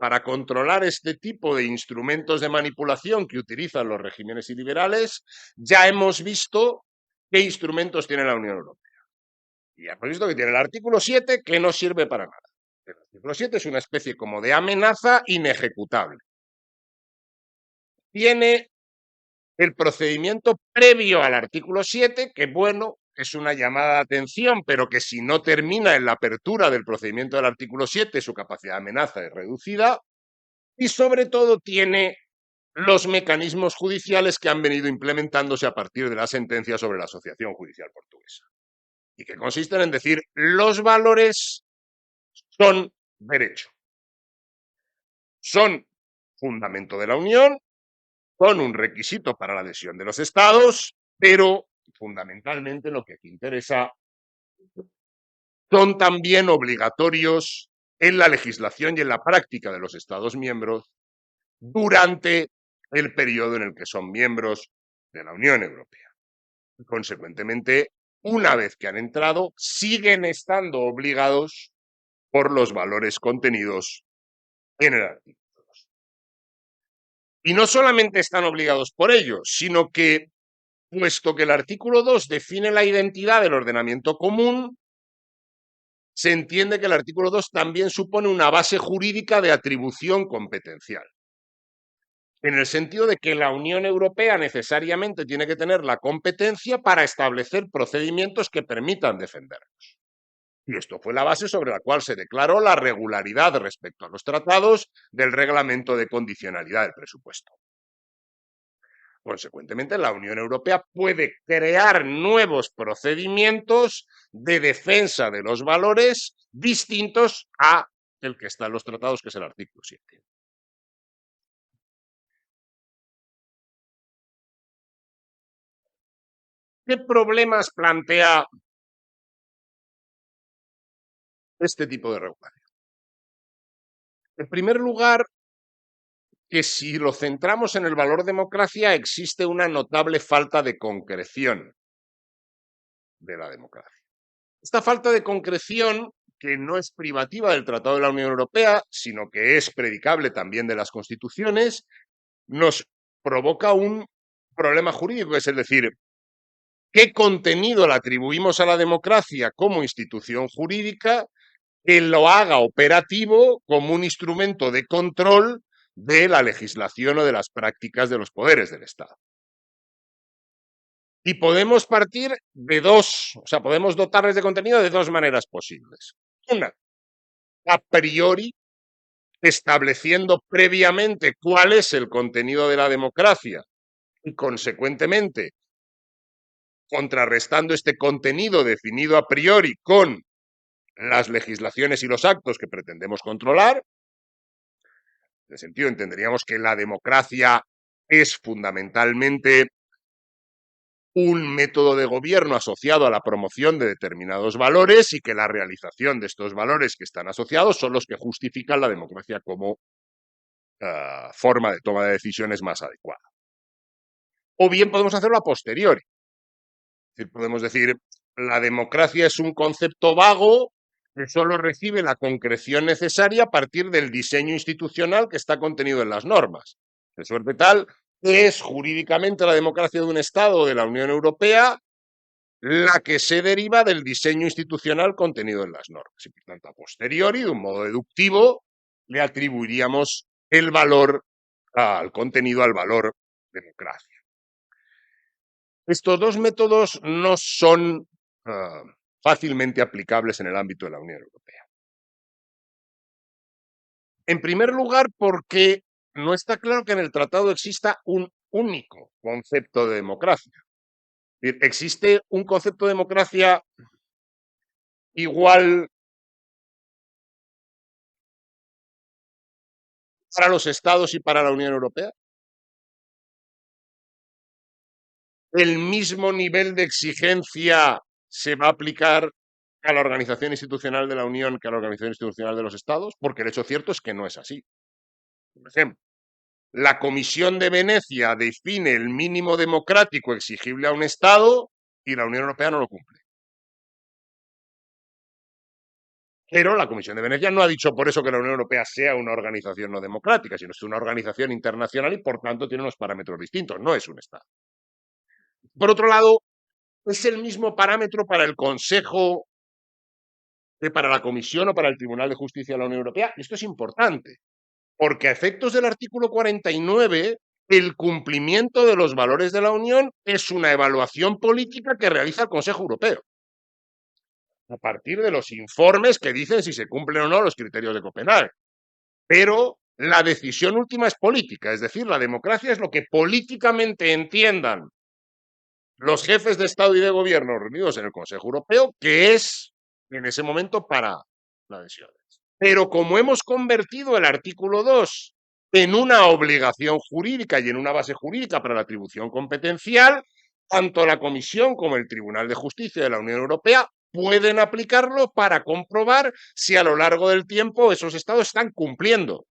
para controlar este tipo de instrumentos de manipulación que utilizan los regímenes iliberales, ya hemos visto qué instrumentos tiene la Unión Europea. Y ya hemos visto que tiene el artículo 7, que no sirve para nada. El artículo 7 es una especie como de amenaza inejecutable. Tiene el procedimiento previo al artículo 7, que bueno, es una llamada de atención, pero que si no termina en la apertura del procedimiento del artículo 7, su capacidad de amenaza es reducida, y sobre todo tiene los mecanismos judiciales que han venido implementándose a partir de la sentencia sobre la Asociación Judicial Portuguesa, y que consisten en decir: los valores son derecho, son fundamento de la Unión, son un requisito para la adhesión de los Estados, pero fundamentalmente lo que aquí interesa, son también obligatorios en la legislación y en la práctica de los Estados miembros durante el periodo en el que son miembros de la Unión Europea. Y, consecuentemente, una vez que han entrado, siguen estando obligados por los valores contenidos en el artículo 2. Y no solamente están obligados por ello, sino que, puesto que el artículo 2 define la identidad del ordenamiento común, se entiende que el artículo 2 también supone una base jurídica de atribución competencial, en el sentido de que la Unión Europea necesariamente tiene que tener la competencia para establecer procedimientos que permitan defendernos. Y esto fue la base sobre la cual se declaró la regularidad respecto a los tratados del reglamento de condicionalidad del presupuesto. Consecuentemente, la Unión Europea puede crear nuevos procedimientos de defensa de los valores distintos a el que está en los tratados, que es el artículo 7. ¿Qué problemas plantea este tipo de regulación? En primer lugar, que si lo centramos en el valor democracia, existe una notable falta de concreción de la democracia. Esta falta de concreción, que no es privativa del Tratado de la Unión Europea, sino que es predicable también de las constituciones, nos provoca un problema jurídico, es decir, ¿qué contenido le atribuimos a la democracia como institución jurídica que lo haga operativo como un instrumento de control de la legislación o de las prácticas de los poderes del Estado? Y podemos partir de podemos dotarles de contenido de dos maneras posibles. Una, a priori, estableciendo previamente cuál es el contenido de la democracia y, consecuentemente, contrarrestando este contenido definido a priori con las legislaciones y los actos que pretendemos controlar. En ese sentido, entenderíamos que la democracia es fundamentalmente un método de gobierno asociado a la promoción de determinados valores y que la realización de estos valores que están asociados son los que justifican la democracia como forma de toma de decisiones más adecuada. O bien podemos hacerlo a posteriori. Es decir, podemos decir, la democracia es un concepto vago que solo recibe la concreción necesaria a partir del diseño institucional que está contenido en las normas. De suerte tal que es jurídicamente la democracia de un Estado o de la Unión Europea la que se deriva del diseño institucional contenido en las normas. Y por tanto, a posteriori, de un modo deductivo, le atribuiríamos el valor al contenido, al valor democracia. Estos dos métodos no son fácilmente aplicables en el ámbito de la Unión Europea. En primer lugar, porque no está claro que en el tratado exista un único concepto de democracia. Es decir, existe un concepto de democracia igual para los estados y para la Unión Europea. El mismo nivel de exigencia se va a aplicar a la organización institucional de la Unión que a la organización institucional de los estados, porque el hecho cierto es que no es así. Por ejemplo, la Comisión de Venecia define el mínimo democrático exigible a un estado y la Unión Europea no lo cumple. Pero la Comisión de Venecia no ha dicho por eso que la Unión Europea sea una organización no democrática, sino que es una organización internacional y por tanto tiene unos parámetros distintos, no es un estado. Por otro lado, es el mismo parámetro para el Consejo que para la Comisión o para el Tribunal de Justicia de la Unión Europea. Esto es importante, porque a efectos del artículo 49, el cumplimiento de los valores de la Unión es una evaluación política que realiza el Consejo Europeo, a partir de los informes que dicen si se cumplen o no los criterios de Copenhague. Pero la decisión última es política, es decir, la democracia es lo que políticamente entiendan los jefes de Estado y de Gobierno reunidos en el Consejo Europeo, que es en ese momento para la adhesión. Pero como hemos convertido el artículo 2 en una obligación jurídica y en una base jurídica para la atribución competencial, tanto la Comisión como el Tribunal de Justicia de la Unión Europea pueden aplicarlo para comprobar si a lo largo del tiempo esos estados están cumpliendo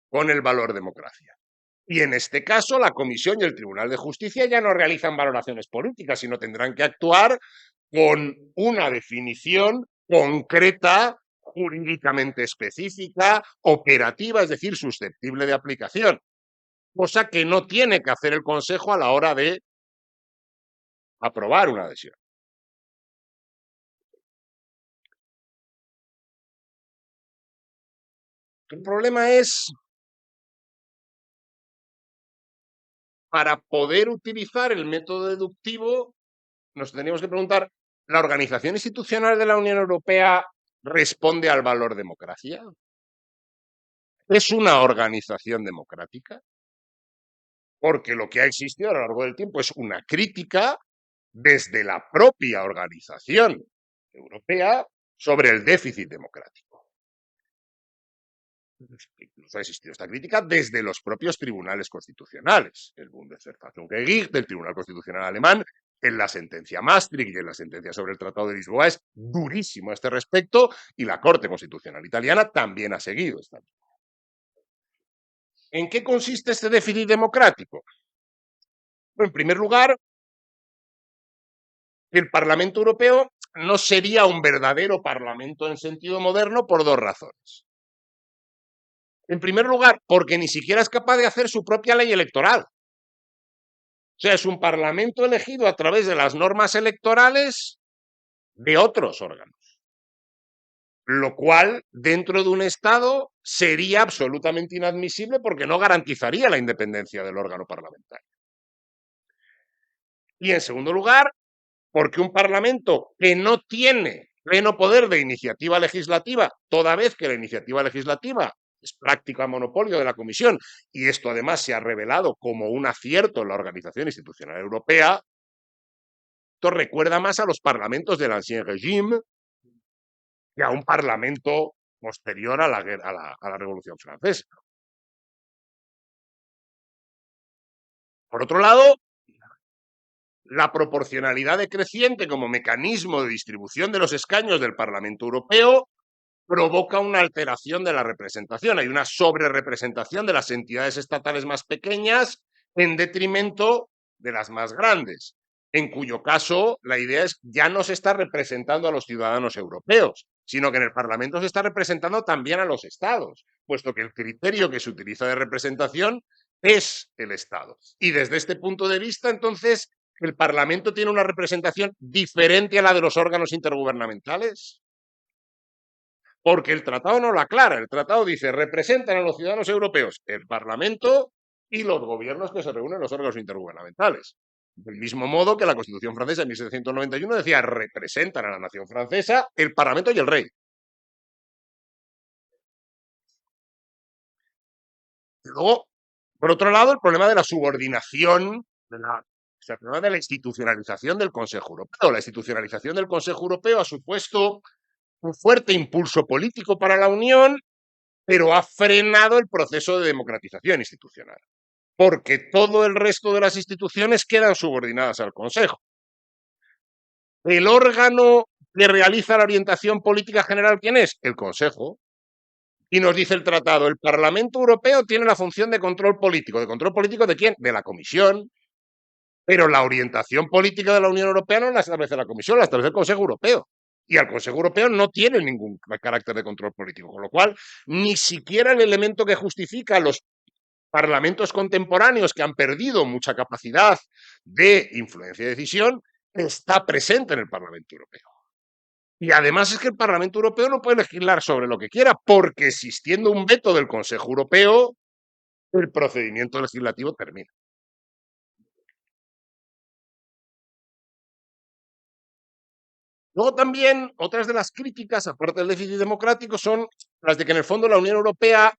con el valor democracia. Y en este caso, la Comisión y el Tribunal de Justicia ya no realizan valoraciones políticas, sino tendrán que actuar con una definición concreta, jurídicamente específica, operativa, es decir, susceptible de aplicación, cosa que no tiene que hacer el Consejo a la hora de aprobar una adhesión. El problema es, para poder utilizar el método deductivo, nos tendríamos que preguntar, ¿la organización institucional de la Unión Europea responde al valor democracia? ¿Es una organización democrática? Porque lo que ha existido a lo largo del tiempo es una crítica desde la propia organización europea sobre el déficit democrático. Incluso ha existido esta crítica desde los propios tribunales constitucionales, el Bundesverfassungsgericht del Tribunal Constitucional Alemán, en la sentencia Maastricht y en la sentencia sobre el Tratado de Lisboa es durísimo a este respecto, y la Corte Constitucional Italiana también ha seguido esta línea. ¿En qué consiste este déficit democrático? Bueno, en primer lugar, el Parlamento Europeo no sería un verdadero Parlamento en sentido moderno por dos razones. En primer lugar, porque ni siquiera es capaz de hacer su propia ley electoral. O sea, es un Parlamento elegido a través de las normas electorales de otros órganos. Lo cual, dentro de un Estado, sería absolutamente inadmisible porque no garantizaría la independencia del órgano parlamentario. Y en segundo lugar, porque un Parlamento que no tiene pleno poder de iniciativa legislativa, toda vez que la iniciativa legislativa es práctica monopolio de la Comisión, y esto además se ha revelado como un acierto en la Organización Institucional Europea, esto recuerda más a los parlamentos del Ancien Régime que a un parlamento posterior a la Revolución Francesa. Por otro lado, la proporcionalidad decreciente como mecanismo de distribución de los escaños del Parlamento Europeo provoca una alteración de la representación. Hay una sobrerepresentación de las entidades estatales más pequeñas en detrimento de las más grandes, en cuyo caso la idea es ya no se está representando a los ciudadanos europeos, sino que en el Parlamento se está representando también a los estados, puesto que el criterio que se utiliza de representación es el Estado. Y desde este punto de vista, entonces, ¿el Parlamento tiene una representación diferente a la de los órganos intergubernamentales? Porque el tratado no lo aclara. El tratado dice, representan a los ciudadanos europeos el Parlamento y los gobiernos que se reúnen en los órganos intergubernamentales. Del mismo modo que la Constitución francesa en 1791 decía representan a la nación francesa el Parlamento y el rey. Y luego, por otro lado, el problema de la subordinación, o sea, el problema de la institucionalización del Consejo Europeo. La institucionalización del Consejo Europeo ha supuesto un fuerte impulso político para la Unión, pero ha frenado el proceso de democratización institucional, porque todo el resto de las instituciones quedan subordinadas al Consejo. El órgano que realiza la orientación política general, ¿quién es? El Consejo. Y nos dice el tratado, el Parlamento Europeo tiene la función de control político. ¿De control político de quién? De la Comisión. Pero la orientación política de la Unión Europea no la establece la Comisión, la establece el Consejo Europeo. Y al Consejo Europeo no tiene ningún carácter de control político, con lo cual ni siquiera el elemento que justifica a los parlamentos contemporáneos que han perdido mucha capacidad de influencia y decisión está presente en el Parlamento Europeo. Y además es que el Parlamento Europeo no puede legislar sobre lo que quiera, porque existiendo un veto del Consejo Europeo, el procedimiento legislativo termina. Luego también otras de las críticas, aparte del déficit democrático, son las de que en el fondo la Unión Europea,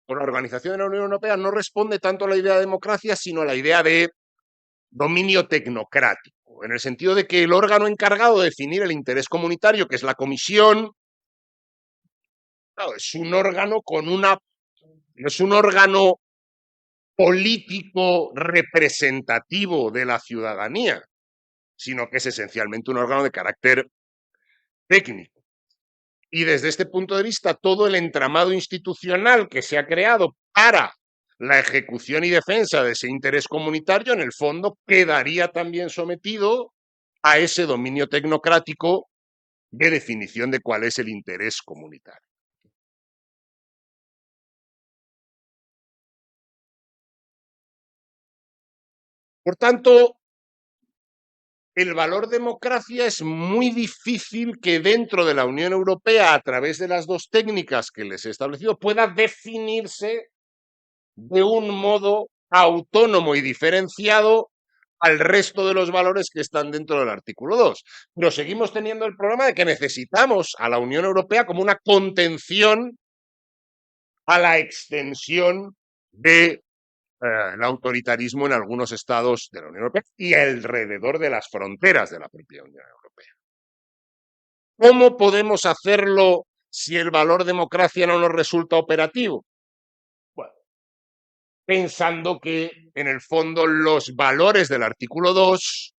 o la organización de la Unión Europea, no responde tanto a la idea de democracia, sino a la idea de dominio tecnocrático, en el sentido de que el órgano encargado de definir el interés comunitario, que es la Comisión, claro, es un órgano no es un órgano político representativo de la ciudadanía, sino que es esencialmente un órgano de carácter técnico. Y desde este punto de vista, todo el entramado institucional que se ha creado para la ejecución y defensa de ese interés comunitario, en el fondo, quedaría también sometido a ese dominio tecnocrático de definición de cuál es el interés comunitario. Por tanto, el valor democracia es muy difícil que dentro de la Unión Europea, a través de las dos técnicas que les he establecido, pueda definirse de un modo autónomo y diferenciado al resto de los valores que están dentro del artículo 2. Pero seguimos teniendo el problema de que necesitamos a la Unión Europea como una contención a la extensión de el autoritarismo en algunos estados de la Unión Europea y alrededor de las fronteras de la propia Unión Europea. ¿Cómo podemos hacerlo si el valor democracia no nos resulta operativo? Bueno, pensando que en el fondo los valores del artículo 2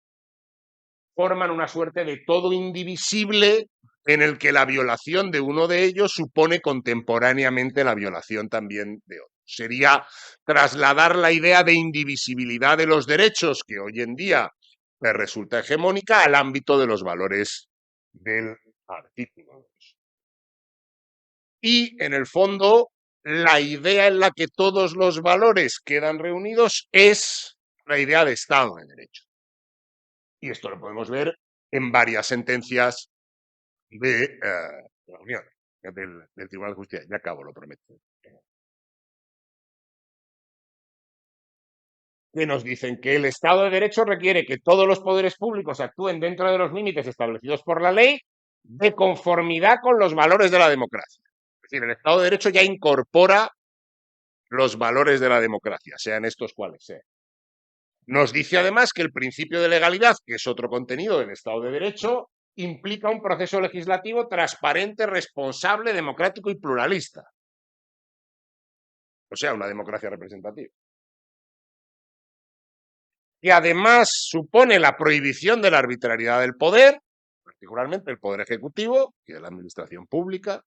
forman una suerte de todo indivisible en el que la violación de uno de ellos supone contemporáneamente la violación también de otro. Sería trasladar la idea de indivisibilidad de los derechos, que hoy en día resulta hegemónica, al ámbito de los valores del artículo. Y, en el fondo, la idea en la que todos los valores quedan reunidos es la idea de Estado de Derecho. Y esto lo podemos ver en varias sentencias de la Unión, del Tribunal de Justicia. Ya acabo, lo prometo. Que nos dicen que el Estado de Derecho requiere que todos los poderes públicos actúen dentro de los límites establecidos por la ley de conformidad con los valores de la democracia. Es decir, el Estado de Derecho ya incorpora los valores de la democracia, sean estos cuales sean. Nos dice además que el principio de legalidad, que es otro contenido del Estado de Derecho, implica un proceso legislativo transparente, responsable, democrático y pluralista. O sea, una democracia representativa. Y además supone la prohibición de la arbitrariedad del poder, particularmente el poder ejecutivo y de la administración pública,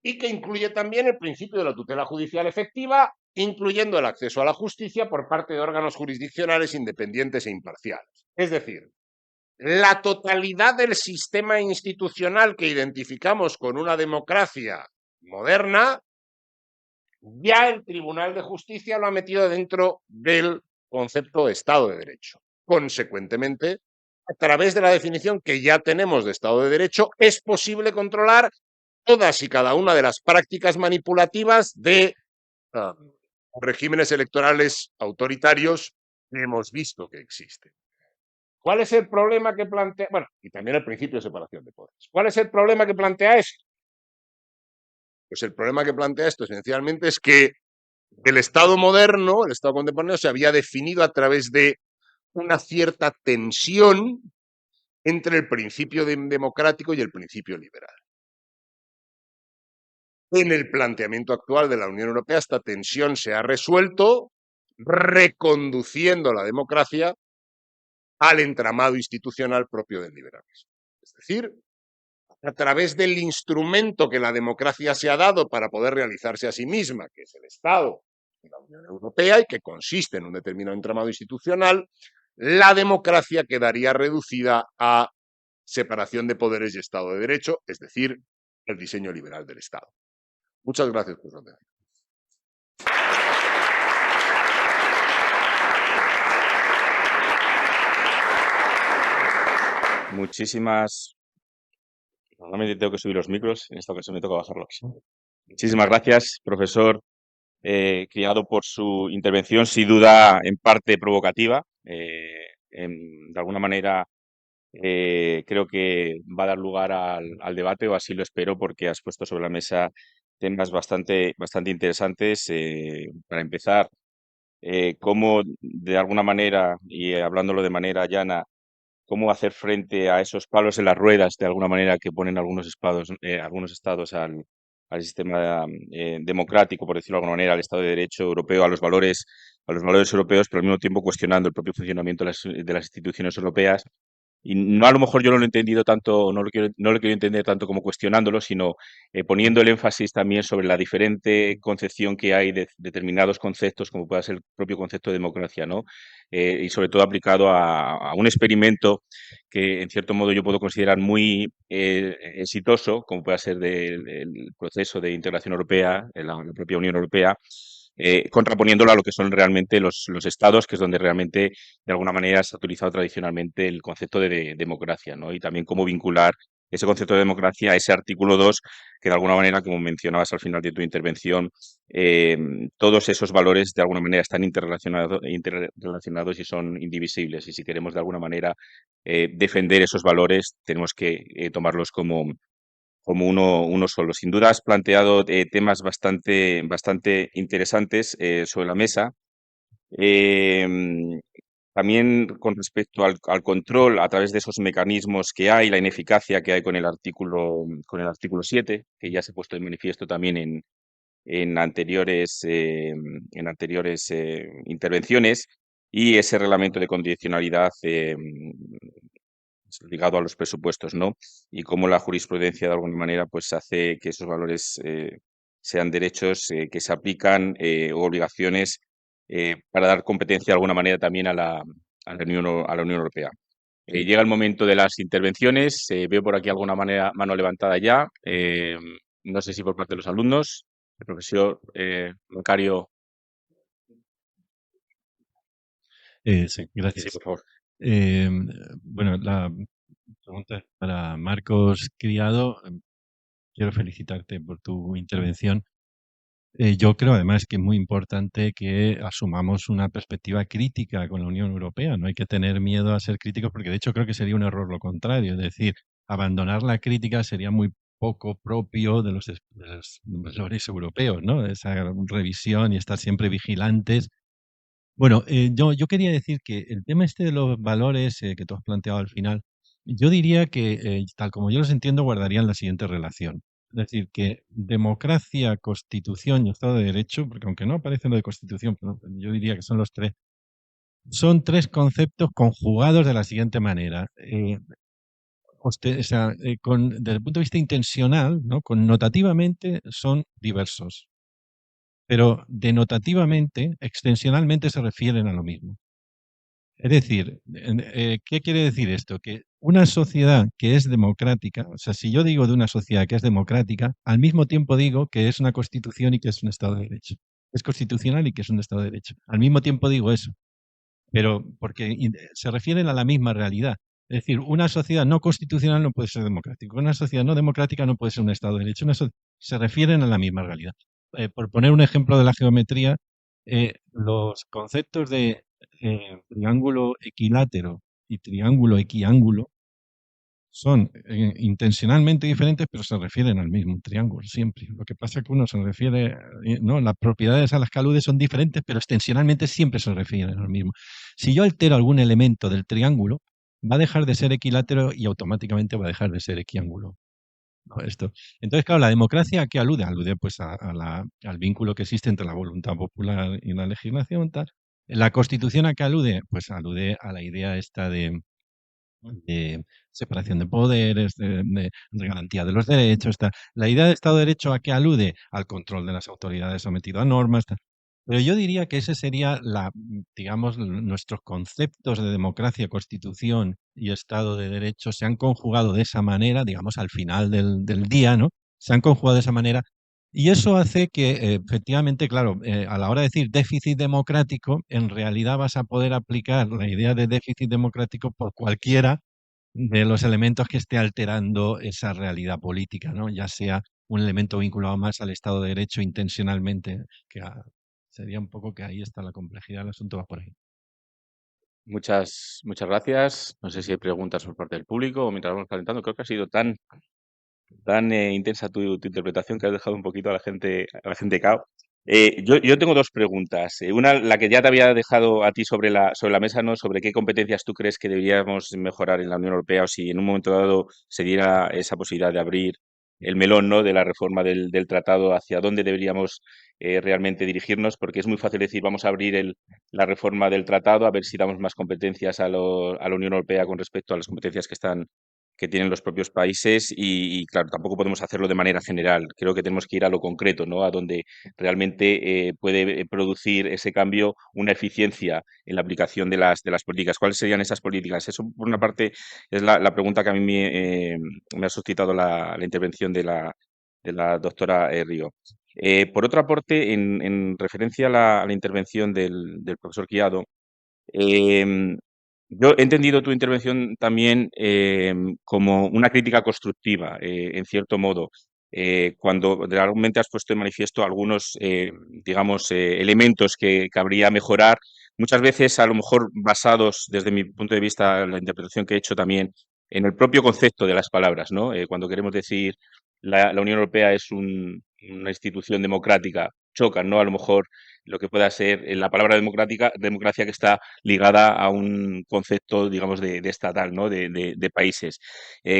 y que incluye también el principio de la tutela judicial efectiva, incluyendo el acceso a la justicia por parte de órganos jurisdiccionales independientes e imparciales. Es decir, la totalidad del sistema institucional que identificamos con una democracia moderna, ya el Tribunal de Justicia lo ha metido dentro del concepto de Estado de Derecho. Consecuentemente, a través de la definición que ya tenemos de Estado de Derecho, es posible controlar todas y cada una de las prácticas manipulativas de regímenes electorales autoritarios que hemos visto que existen. ¿Cuál es el problema que plantea? Bueno, y también el principio de separación de poderes. ¿Cuál es el problema que plantea esto? Pues el problema que plantea esto esencialmente es que el Estado moderno, el Estado contemporáneo, se había definido a través de una cierta tensión entre el principio democrático y el principio liberal. En el planteamiento actual de la Unión Europea, esta tensión se ha resuelto reconduciendo la democracia al entramado institucional propio del liberalismo. Es decir, a través del instrumento que la democracia se ha dado para poder realizarse a sí misma, que es el Estado y la Unión Europea, y que consiste en un determinado entramado institucional, la democracia quedaría reducida a separación de poderes y Estado de Derecho, es decir, el diseño liberal del Estado. Muchas gracias por su atención. Muchísimas. Normalmente tengo que subir los micros, en esta ocasión me toca bajarlos. Muchísimas gracias, profesor Criado, por su intervención, sin duda en parte provocativa. De alguna manera creo que va a dar lugar al debate, o así lo espero, porque has puesto sobre la mesa temas bastante interesantes. Para empezar, cómo de alguna manera, y hablándolo de manera llana, cómo hacer frente a esos palos en las ruedas, de alguna manera, que ponen algunos estados al sistema democrático, por decirlo de alguna manera, al Estado de Derecho europeo, a los valores europeos, pero al mismo tiempo cuestionando el propio funcionamiento de las instituciones europeas. Y no, a lo mejor yo no lo he entendido tanto, no lo quiero entender tanto como cuestionándolo, sino poniendo el énfasis también sobre la diferente concepción que hay de determinados conceptos, como pueda ser el propio concepto de democracia, ¿no? Y sobre todo aplicado a un experimento que, en cierto modo, yo puedo considerar muy exitoso, como pueda ser el proceso de integración europea, en la propia Unión Europea, contraponiéndolo a lo que son realmente los estados, que es donde realmente, de alguna manera, se ha utilizado tradicionalmente el concepto de democracia, ¿no? Y también cómo vincular ese concepto de democracia a ese artículo 2, que de alguna manera, como mencionabas al final de tu intervención, todos esos valores de alguna manera están interrelacionados y son indivisibles. Y si queremos de alguna manera defender esos valores, tenemos que tomarlos como uno solo. Sin duda has planteado temas bastante interesantes sobre la mesa. También con respecto al control a través de esos mecanismos que hay, la ineficacia que hay con el artículo 7, que ya se ha puesto de manifiesto también en anteriores intervenciones, y ese reglamento de condicionalidad ligado a los presupuestos, ¿no? Y cómo la jurisprudencia, de alguna manera, pues hace que esos valores sean derechos que se aplican o obligaciones para dar competencia de alguna manera también a la Unión Europea. Llega el momento de las intervenciones. Veo por aquí alguna mano levantada ya. No sé si por parte de los alumnos. El profesor Macario. Sí, gracias. Sí, por favor. Bueno, la pregunta es para Marcos Criado. Quiero felicitarte por tu intervención. Yo creo además que es muy importante que asumamos una perspectiva crítica con la Unión Europea. No hay que tener miedo a ser críticos, porque de hecho creo que sería un error lo contrario. Es decir, abandonar la crítica sería muy poco propio de los valores europeos, ¿no? Esa revisión y estar siempre vigilantes. Bueno, yo quería decir que el tema este de los valores que tú has planteado al final, yo diría que, tal como yo los entiendo, guardarían la siguiente relación. Es decir, que democracia, constitución y Estado de Derecho, porque aunque no aparece lo de constitución, pero yo diría que son los tres, son tres conceptos conjugados de la siguiente manera. Desde el punto de vista intencional, ¿no? Connotativamente son diversos, pero denotativamente, extensionalmente se refieren a lo mismo. Es decir, ¿qué quiere decir esto? Que una sociedad que es democrática, o sea, si yo digo de una sociedad que es democrática, al mismo tiempo digo que es una constitución y que es un Estado de Derecho. Es constitucional y que es un Estado de Derecho. Al mismo tiempo digo eso, pero porque se refieren a la misma realidad. Es decir, una sociedad no constitucional no puede ser democrática, una sociedad no democrática no puede ser un Estado de Derecho. Se refieren a la misma realidad. Por poner un ejemplo de la geometría, los conceptos de triángulo equilátero y triángulo equiángulo son intencionalmente diferentes, pero se refieren al mismo triángulo siempre. Lo que pasa es que uno se refiere, no, las propiedades a las que alude son diferentes, pero extensionalmente siempre se refieren al mismo. Si yo altero algún elemento del triángulo, va a dejar de ser equilátero y automáticamente va a dejar de ser equiángulo. ¿No? Entonces, claro, la democracia ¿a qué alude? Alude pues al vínculo que existe entre la voluntad popular y la legislación. Tal. La Constitución ¿a qué alude? Pues alude a la idea esta de separación de poderes, de garantía de los derechos. Tal. La idea de Estado de Derecho ¿a qué alude? Al control de las autoridades sometido a normas. Tal. Pero yo diría que ese sería digamos, nuestros conceptos de democracia, constitución y Estado de Derecho se han conjugado de esa manera, digamos, al final del día, ¿no? Se han conjugado de esa manera. Y eso hace que, efectivamente, claro, a la hora de decir déficit democrático, en realidad vas a poder aplicar la idea de déficit democrático por cualquiera de los elementos que esté alterando esa realidad política, ¿no? Ya sea un elemento vinculado más al Estado de Derecho intencionalmente, sería un poco que ahí está la complejidad del asunto, va por ahí. Muchas gracias. No sé si hay preguntas por parte del público o mientras vamos calentando. Creo que ha sido tan intensa tu interpretación que has dejado un poquito a la gente cao. Yo tengo dos preguntas. Una, la que ya te había dejado a ti sobre la mesa, ¿no? Sobre qué competencias tú crees que deberíamos mejorar en la Unión Europea o si en un momento dado se diera esa posibilidad de abrir el melón, ¿no? De la reforma del tratado, hacia dónde deberíamos realmente dirigirnos, porque es muy fácil decir vamos a abrir la reforma del tratado a ver si damos más competencias a la Unión Europea con respecto a las competencias que tienen los propios países claro, tampoco podemos hacerlo de manera general. Creo que tenemos que ir a lo concreto, ¿no? A donde realmente puede producir ese cambio una eficiencia en la aplicación de las políticas. ¿Cuáles serían esas políticas? Eso, por una parte, es la pregunta que a mí me ha suscitado la intervención de la doctora Río. Por otra parte, en referencia a la intervención del profesor Criado, Em, yo he entendido tu intervención también como una crítica constructiva, en cierto modo, cuando realmente has puesto en manifiesto algunos, digamos, elementos que cabría mejorar, muchas veces a lo mejor basados desde mi punto de vista, la interpretación que he hecho también, en el propio concepto de las palabras, ¿no? Cuando queremos decir la Unión Europea es una institución democrática, chocan, ¿no? A lo mejor lo que pueda ser la palabra democracia que está ligada a un concepto, digamos, de estatal, ¿no? De países.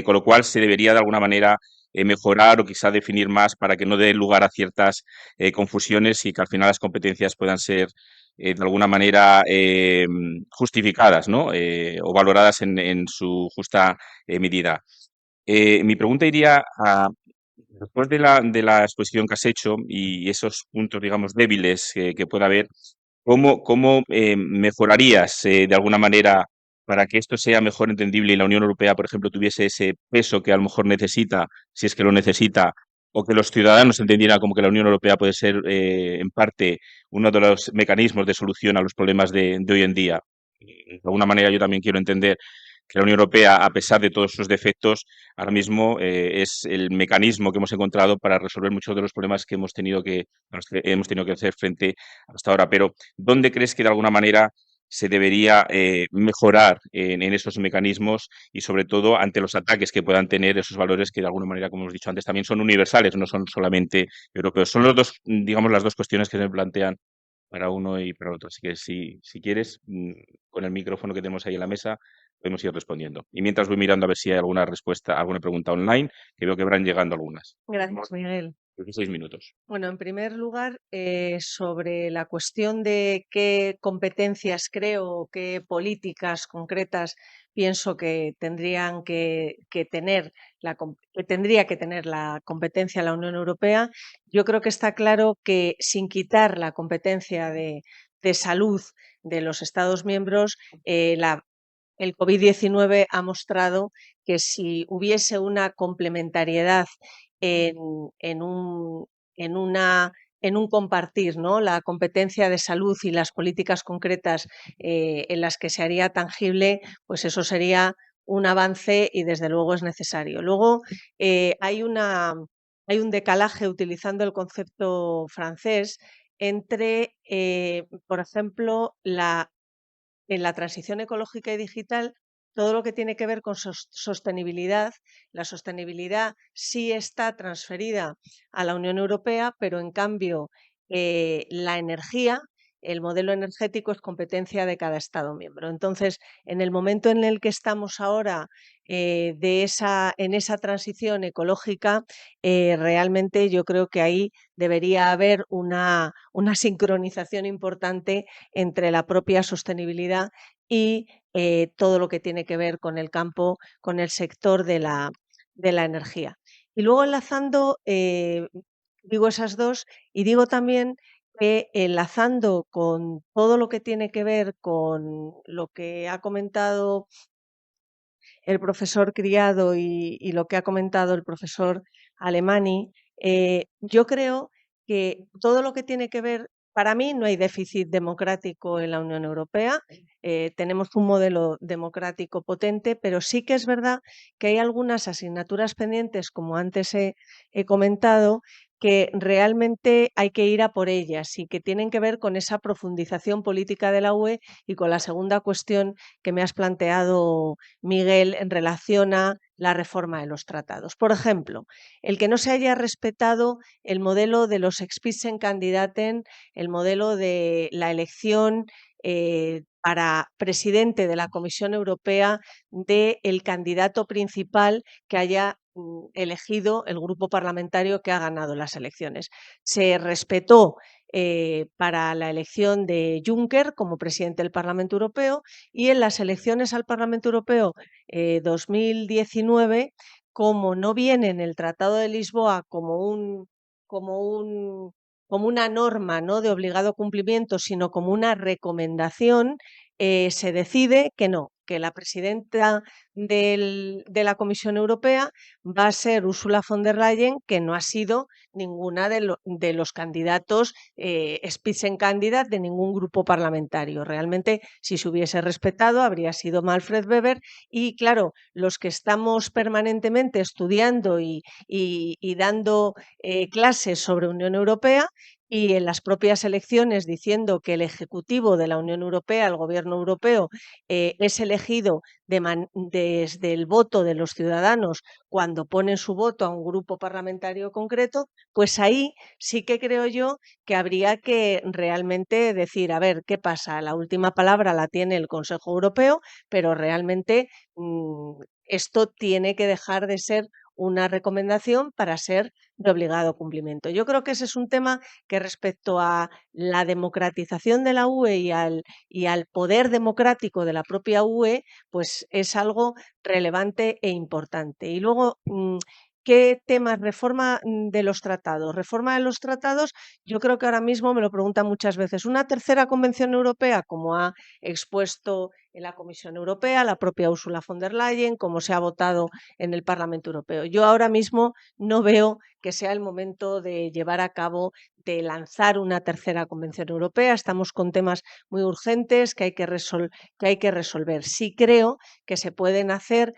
Con lo cual se debería de alguna manera mejorar o quizá definir más para que no dé lugar a ciertas confusiones y que al final las competencias puedan ser de alguna manera justificadas, ¿no? O valoradas en su justa medida. Mi pregunta iría a, después de la exposición que has hecho y esos puntos, digamos, débiles que pueda haber, ¿cómo mejorarías de alguna manera para que esto sea mejor entendible y la Unión Europea, por ejemplo, tuviese ese peso que a lo mejor necesita, si es que lo necesita, o que los ciudadanos entendieran como que la Unión Europea puede ser en parte uno de los mecanismos de solución a los problemas de hoy en día? De alguna manera yo también quiero entender que la Unión Europea, a pesar de todos sus defectos, ahora mismo es el mecanismo que hemos encontrado para resolver muchos de los problemas que a los que hemos tenido que hacer frente hasta ahora. Pero, ¿dónde crees que de alguna manera se debería mejorar en esos mecanismos y, sobre todo, ante los ataques que puedan tener esos valores que, de alguna manera, como hemos dicho antes, también son universales, no son solamente europeos? Son los dos, digamos, las dos cuestiones que se plantean para uno y para otro. Así que si quieres, con el micrófono que tenemos ahí en la mesa, podemos ir respondiendo. Y mientras voy mirando a ver si hay alguna respuesta, alguna pregunta online, que veo que van llegando algunas. Gracias, Miguel. 16 minutos. Bueno, en primer lugar, sobre la cuestión de qué competencias creo o qué políticas concretas pienso que tendrían que tener que tendría que tener la competencia la Unión Europea, yo creo que está claro que sin quitar la competencia de salud de los Estados miembros, el COVID-19 ha mostrado que si hubiese una complementariedad en, en un, en una en un compartir, ¿no? La competencia de salud y las políticas concretas en las que se haría tangible, pues eso sería un avance y desde luego es necesario. Luego hay un decalaje utilizando el concepto francés entre, por ejemplo, en la transición ecológica y digital, todo lo que tiene que ver con sostenibilidad, la sostenibilidad sí está transferida a la Unión Europea, pero en cambio la energía, el modelo energético es competencia de cada Estado miembro. Entonces, en el momento en el que estamos ahora en esa transición ecológica, realmente yo creo que ahí debería haber una sincronización importante entre la propia sostenibilidad y todo lo que tiene que ver con el campo, con el sector de la energía. Y luego enlazando, digo esas dos, y digo también que enlazando con todo lo que tiene que ver con lo que ha comentado el profesor Criado y lo que ha comentado el profesor Alemany, yo creo que todo lo que tiene que ver, para mí no hay déficit democrático en la Unión Europea, tenemos un modelo democrático potente, pero sí que es verdad que hay algunas asignaturas pendientes, como antes he comentado, que realmente hay que ir a por ellas y que tienen que ver con esa profundización política de la UE y con la segunda cuestión que me has planteado, Miguel, en relación a la reforma de los tratados. Por ejemplo, el que no se haya respetado el modelo de los Spitzenkandidaten, el modelo de la elección para presidente de la Comisión Europea del candidato principal que haya elegido el grupo parlamentario que ha ganado las elecciones. Se respetó para la elección de Juncker como presidente del Parlamento Europeo y en las elecciones al Parlamento Europeo 2019, como no viene en el Tratado de Lisboa como una norma, ¿no?, de obligado cumplimiento, sino como una recomendación, se decide que no, que la presidenta de la Comisión Europea va a ser Ursula von der Leyen, que no ha sido ninguna de los candidatos Spitzenkandidat de ningún grupo parlamentario. Realmente, si se hubiese respetado, habría sido Manfred Weber y, claro, los que estamos permanentemente estudiando y dando clases sobre Unión Europea y en las propias elecciones diciendo que el Ejecutivo de la Unión Europea, el Gobierno europeo, es elegido desde el voto de los ciudadanos cuando ponen su voto a un grupo parlamentario concreto, pues ahí sí que creo yo que habría que realmente decir, a ver, ¿qué pasa? La última palabra la tiene el Consejo Europeo, pero realmente esto tiene que dejar de ser una recomendación para ser de obligado cumplimiento. Yo creo que ese es un tema que respecto a la democratización de la UE y al poder democrático de la propia UE, pues es algo relevante e importante. Y luego, ¿qué temas? Reforma de los tratados. Reforma de los tratados, yo creo que ahora mismo me lo preguntan muchas veces. Una tercera Convención Europea, como ha expuesto en la Comisión Europea, la propia Ursula von der Leyen, como se ha votado en el Parlamento Europeo. Yo ahora mismo no veo que sea el momento de llevar a cabo, de lanzar una tercera Convención Europea. Estamos con temas muy urgentes que hay que resolver. Sí creo que se pueden hacer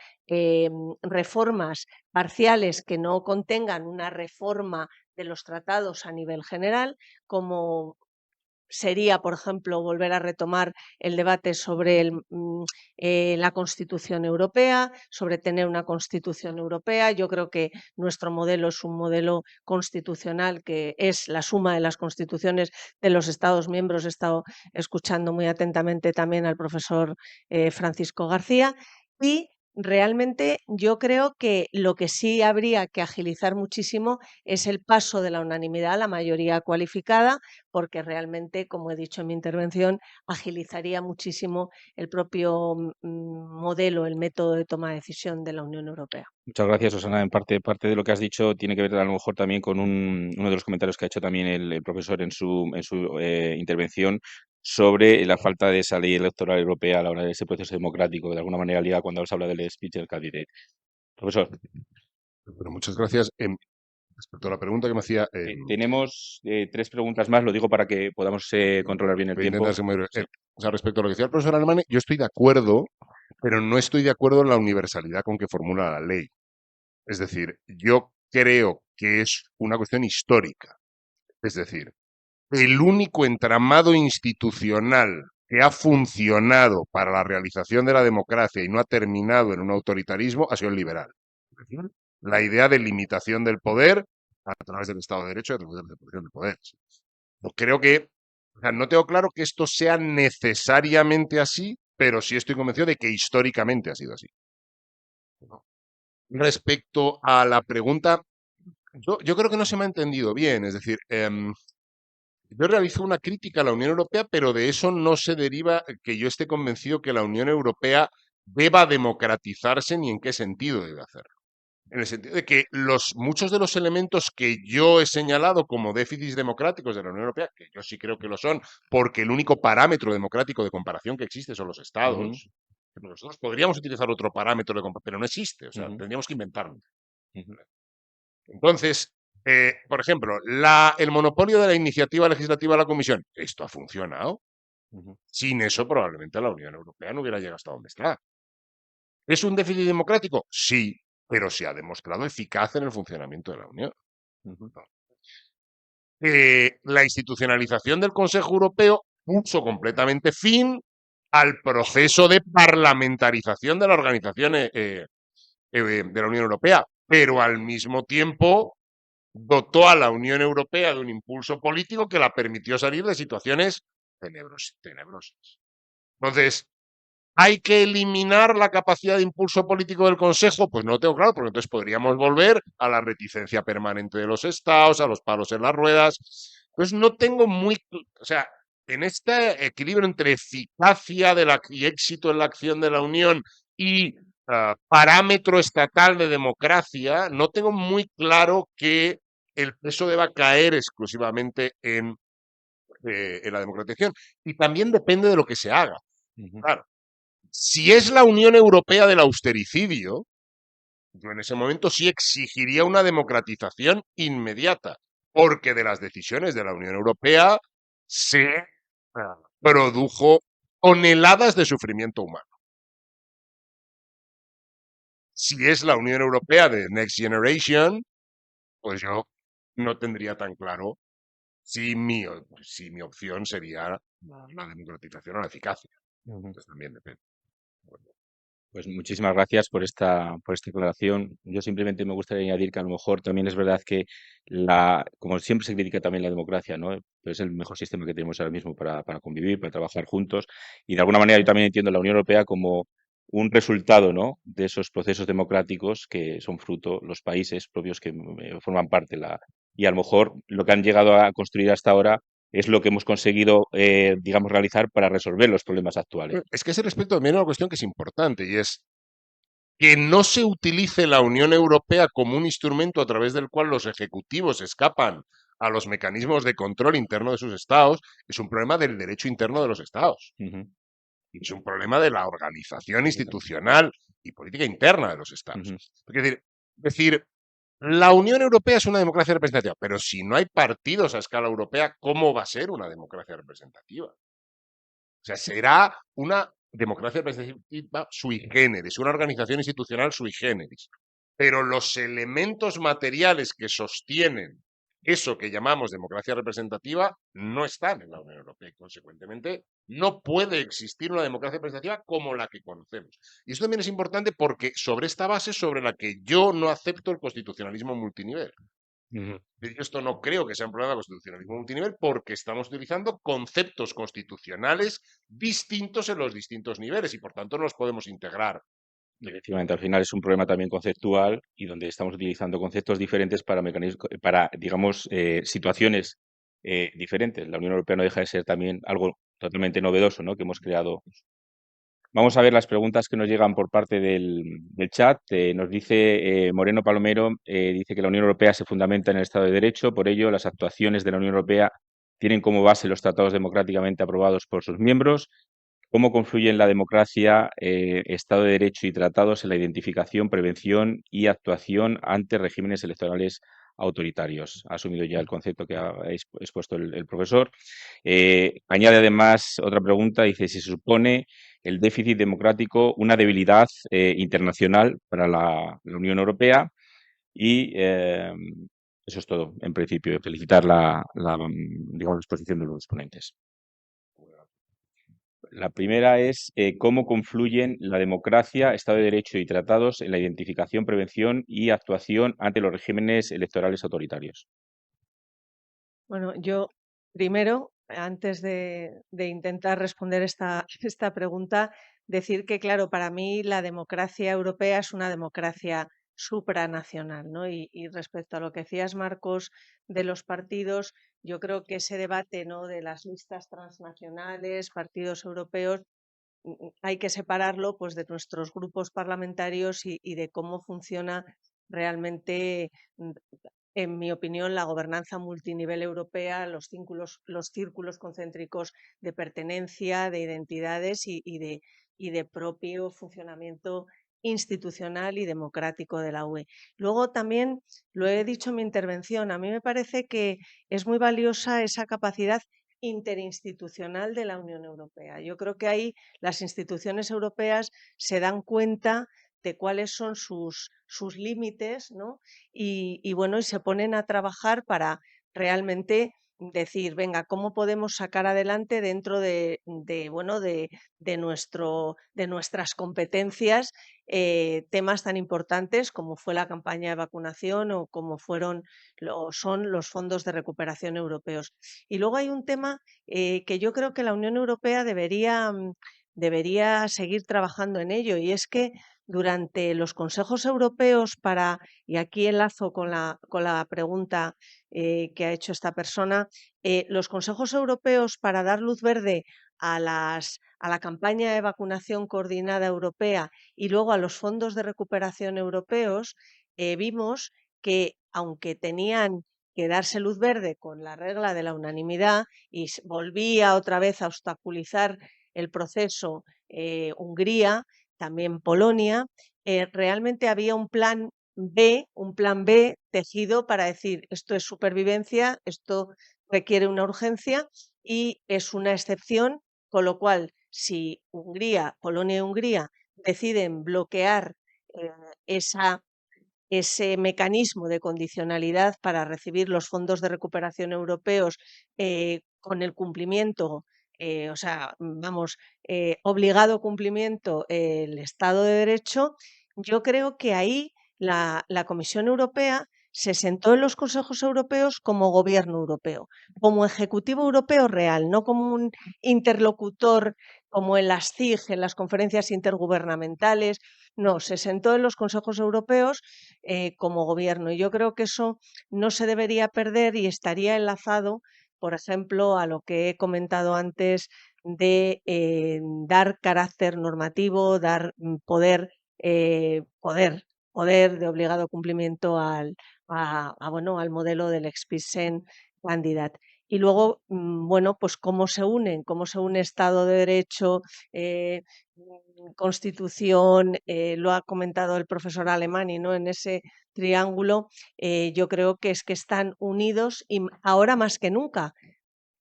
reformas parciales que no contengan una reforma de los tratados a nivel general, como sería, por ejemplo, volver a retomar el debate sobre la Constitución Europea, sobre tener una Constitución Europea. Yo creo que nuestro modelo es un modelo constitucional que es la suma de las constituciones de los Estados miembros. He estado escuchando muy atentamente también al profesor Francisco García y realmente yo creo que lo que sí habría que agilizar muchísimo es el paso de la unanimidad a la mayoría cualificada, porque realmente, como he dicho en mi intervención, agilizaría muchísimo el propio modelo, el método de toma de decisión de la Unión Europea. Muchas gracias, Susana. En parte de lo que has dicho tiene que ver a lo mejor también con uno de los comentarios que ha hecho también el profesor en su intervención sobre la falta de esa ley electoral europea a la hora de ese proceso democrático, de alguna manera liga cuando se habla del Spitzenkandidat. Profesor. Bueno, muchas gracias. Respecto a la pregunta que me hacía... tenemos 3 preguntas más, lo digo para que podamos controlar bien el tiempo. Sí. O sea, respecto a lo que decía el profesor Alemany, yo estoy de acuerdo, pero no estoy de acuerdo en la universalidad con que formula la ley. Es decir, yo creo que es una cuestión histórica. Es decir, el único entramado institucional que ha funcionado para la realización de la democracia y no ha terminado en un autoritarismo ha sido el liberal. La idea de limitación del poder a través del Estado de Derecho y a través de la separación del poder. Yo creo que, o sea, no tengo claro que esto sea necesariamente así, pero sí estoy convencido de que históricamente ha sido así. Respecto a la pregunta, yo creo que no se me ha entendido bien. Es decir, yo realizo una crítica a la Unión Europea, pero de eso no se deriva que yo esté convencido que la Unión Europea deba democratizarse ni en qué sentido debe hacerlo. En el sentido de que muchos de los elementos que yo he señalado como déficits democráticos de la Unión Europea, que yo sí creo que lo son, porque el único parámetro democrático de comparación que existe son los estados, pero nosotros podríamos utilizar otro parámetro de comparación, pero no existe, o sea, tendríamos que inventarlo. Entonces, por ejemplo, el monopolio de la iniciativa legislativa de la Comisión, esto ha funcionado. Sin eso, probablemente la Unión Europea no hubiera llegado hasta donde está. ¿Es un déficit democrático? Sí, pero se ha demostrado eficaz en el funcionamiento de la Unión. La institucionalización del Consejo Europeo puso completamente fin al proceso de parlamentarización de la organización de la Unión Europea, pero al mismo tiempo dotó a la Unión Europea de un impulso político que la permitió salir de situaciones tenebrosas. Entonces, ¿hay que eliminar la capacidad de impulso político del Consejo? Pues no lo tengo claro, porque entonces podríamos volver a la reticencia permanente de los estados, a los palos en las ruedas. Pues no tengo o sea, en este equilibrio entre eficacia y éxito en la acción de la Unión y parámetro estatal de democracia, no tengo muy claro que el peso deba caer exclusivamente en la democratización. Y también depende de lo que se haga. Claro. Si es la Unión Europea del austericidio, yo en ese momento sí exigiría una democratización inmediata, porque de las decisiones de la Unión Europea se produjo toneladas de sufrimiento humano. Si es la Unión Europea de Next Generation, pues yo no tendría tan claro si mi opción sería la democratización o la eficacia. Entonces también depende. Pues muchísimas gracias por esta aclaración. Yo simplemente me gustaría añadir que a lo mejor también es verdad que como siempre se critica también la democracia, ¿no? Es el mejor sistema que tenemos ahora mismo para convivir, para trabajar juntos. Y de alguna manera yo también entiendo la Unión Europea como un resultado, ¿no?, de esos procesos democráticos que son fruto los países propios que forman parte. Y a lo mejor lo que han llegado a construir hasta ahora es lo que hemos conseguido, digamos, realizar para resolver los problemas actuales. Es que ese respecto también es una cuestión que es importante y es que no se utilice la Unión Europea como un instrumento a través del cual los ejecutivos escapan a los mecanismos de control interno de sus estados, es un problema del derecho interno de los estados. Y es un problema de la organización institucional y política interna de los estados. Es decir, la Unión Europea es una democracia representativa, pero si no hay partidos a escala europea, ¿cómo va a ser una democracia representativa? O sea, será una democracia representativa sui generis, una organización institucional sui generis. Pero los elementos materiales que sostienen eso que llamamos democracia representativa no están en la Unión Europea y, consecuentemente, no puede existir una democracia representativa como la que conocemos. Y esto también es importante porque sobre esta base sobre la que yo no acepto el constitucionalismo multinivel. Esto no creo que sea un problema de constitucionalismo multinivel porque estamos utilizando conceptos constitucionales distintos en los distintos niveles y por tanto no los podemos integrar. Efectivamente, al final es un problema también conceptual y donde estamos utilizando conceptos diferentes para digamos, situaciones diferentes. La Unión Europea no deja de ser también algo totalmente novedoso, ¿no?, que hemos creado. Vamos a ver las preguntas que nos llegan por parte del chat. Nos dice Moreno Palomero, dice que la Unión Europea se fundamenta en el Estado de Derecho, por ello las actuaciones de la Unión Europea tienen como base los tratados democráticamente aprobados por sus miembros. ¿Cómo confluyen la democracia, Estado de Derecho y tratados en la identificación, prevención y actuación ante regímenes electorales autoritarios? Ha asumido ya el concepto que ha expuesto el profesor. Añade además otra pregunta, dice si se supone el déficit democrático una debilidad internacional para la Unión Europea y eso es todo, en principio. Felicitar digamos, exposición de los ponentes. La primera es cómo confluyen la democracia, Estado de Derecho y tratados en la identificación, prevención y actuación ante los regímenes electorales autoritarios. Bueno, yo primero, antes de intentar responder esta pregunta, decir que, claro, para mí la democracia europea es una democracia supranacional, ¿no? Y respecto a lo que decías, Marcos, de los partidos, yo creo que ese debate, ¿no?, de las listas transnacionales, partidos europeos, hay que separarlo, pues, de nuestros grupos parlamentarios y de cómo funciona realmente, en mi opinión, la gobernanza multinivel europea, los círculos concéntricos de pertenencia, de identidades y de propio funcionamiento institucional y democrático de la UE. Luego también, lo he dicho en mi intervención, a mí me parece que es muy valiosa esa capacidad interinstitucional de la Unión Europea. Yo creo que ahí las instituciones europeas se dan cuenta de cuáles son sus límites, ¿no? Y bueno, y se ponen a trabajar para realmente decir, venga, ¿cómo podemos sacar adelante dentro bueno, de nuestras competencias temas tan importantes como fue la campaña de vacunación o como son los fondos de recuperación europeos? Y luego hay un tema que yo creo que la Unión Europea debería seguir trabajando en ello, y es que durante los consejos europeos y aquí enlazo con la pregunta que ha hecho esta persona, los consejos europeos para dar luz verde a la campaña de vacunación coordinada europea y luego a los fondos de recuperación europeos, vimos que aunque tenían que darse luz verde con la regla de la unanimidad y volvía otra vez a obstaculizar el proceso Hungría, también Polonia, realmente había un plan B tejido para decir esto es supervivencia, esto requiere una urgencia y es una excepción, con lo cual si Polonia y Hungría deciden bloquear eh, ese mecanismo de condicionalidad para recibir los fondos de recuperación europeos con el cumplimiento, o sea, vamos, obligado cumplimiento el Estado de Derecho, yo creo que ahí la Comisión Europea se sentó en los consejos europeos como gobierno europeo, como ejecutivo europeo real, no como un interlocutor como en las CIG, en las conferencias intergubernamentales. No, se sentó en los consejos europeos como gobierno. Y yo creo que eso no se debería perder y estaría enlazado, por ejemplo, a lo que he comentado antes de dar carácter normativo, dar poder de obligado cumplimiento bueno, al modelo del Spitzenkandidat. Y luego, bueno, pues cómo se une Estado de Derecho, Constitución, lo ha comentado el profesor Alemany, ¿no? En ese triángulo, yo creo que están unidos y ahora más que nunca,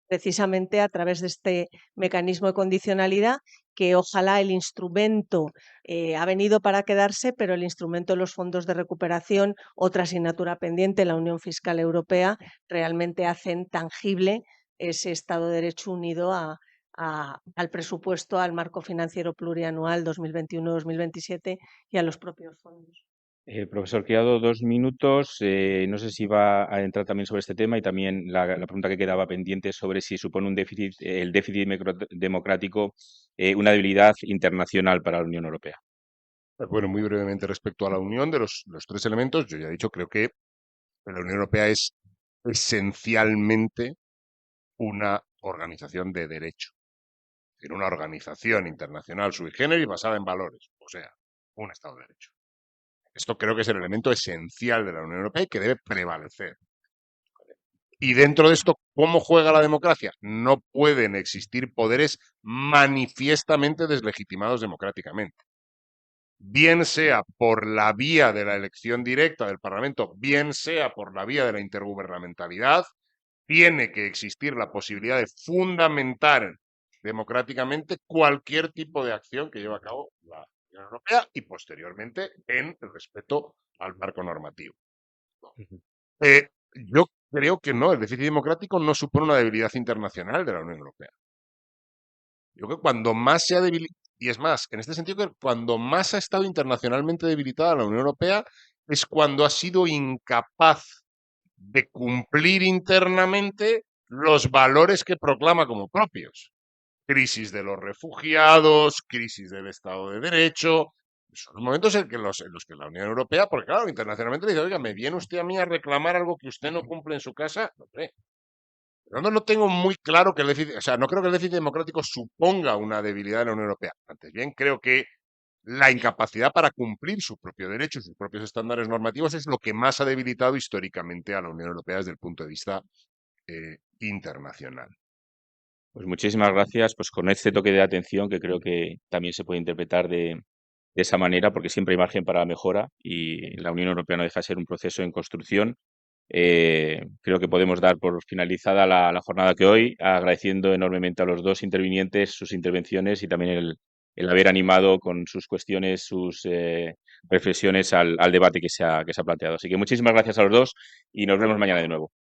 precisamente a través de este mecanismo de condicionalidad, que ojalá el instrumento ha venido para quedarse, pero el instrumento de los fondos de recuperación, otra asignatura pendiente, la Unión Fiscal Europea, realmente hacen tangible ese Estado de Derecho unido al presupuesto, al marco financiero plurianual 2021-2027 y a los propios fondos. Profesor Criado, 2 minutos. No sé si va a entrar también sobre este tema y también la pregunta que quedaba pendiente sobre si supone el déficit democrático una debilidad internacional para la Unión Europea. Bueno, muy brevemente respecto a la unión de los tres elementos, yo ya he dicho, creo que la Unión Europea es esencialmente una organización de derecho, es decir, una organización internacional sui generis basada en valores, o sea, un Estado de Derecho. Esto creo que es el elemento esencial de la Unión Europea y que debe prevalecer. Y dentro de esto, ¿cómo juega la democracia? No pueden existir poderes manifiestamente deslegitimados democráticamente. Bien sea por la vía de la elección directa del Parlamento, bien sea por la vía de la intergubernamentalidad, tiene que existir la posibilidad de fundamentar democráticamente cualquier tipo de acción que lleve a cabo la Unión Europea y posteriormente en el respeto al marco normativo. Yo creo que no, el déficit democrático no supone una debilidad internacional de la Unión Europea. Yo creo que cuando más se ha debilitado, y es más, en este sentido, que cuando más ha estado internacionalmente debilitada la Unión Europea es cuando ha sido incapaz de cumplir internamente los valores que proclama como propios. Crisis de los refugiados, crisis del Estado de Derecho. Son los momentos en los que la Unión Europea, porque claro, internacionalmente le dice, oiga, ¿me viene usted a mí a reclamar algo que usted no cumple en su casa? Hombre, no tengo muy claro que el déficit, o sea, no creo que el déficit democrático suponga una debilidad de la Unión Europea. Antes bien, creo que la incapacidad para cumplir su propio derecho, sus propios estándares normativos, es lo que más ha debilitado históricamente a la Unión Europea desde el punto de vista internacional. Pues muchísimas gracias, pues con este toque de atención que creo que también se puede interpretar de esa manera, porque siempre hay margen para la mejora y la Unión Europea no deja de ser un proceso en construcción. Creo que podemos dar por finalizada la jornada que hoy, agradeciendo enormemente a los dos intervinientes sus intervenciones y también el haber animado con sus cuestiones, sus reflexiones al debate que se ha planteado. Así que muchísimas gracias a los dos y nos vemos mañana de nuevo.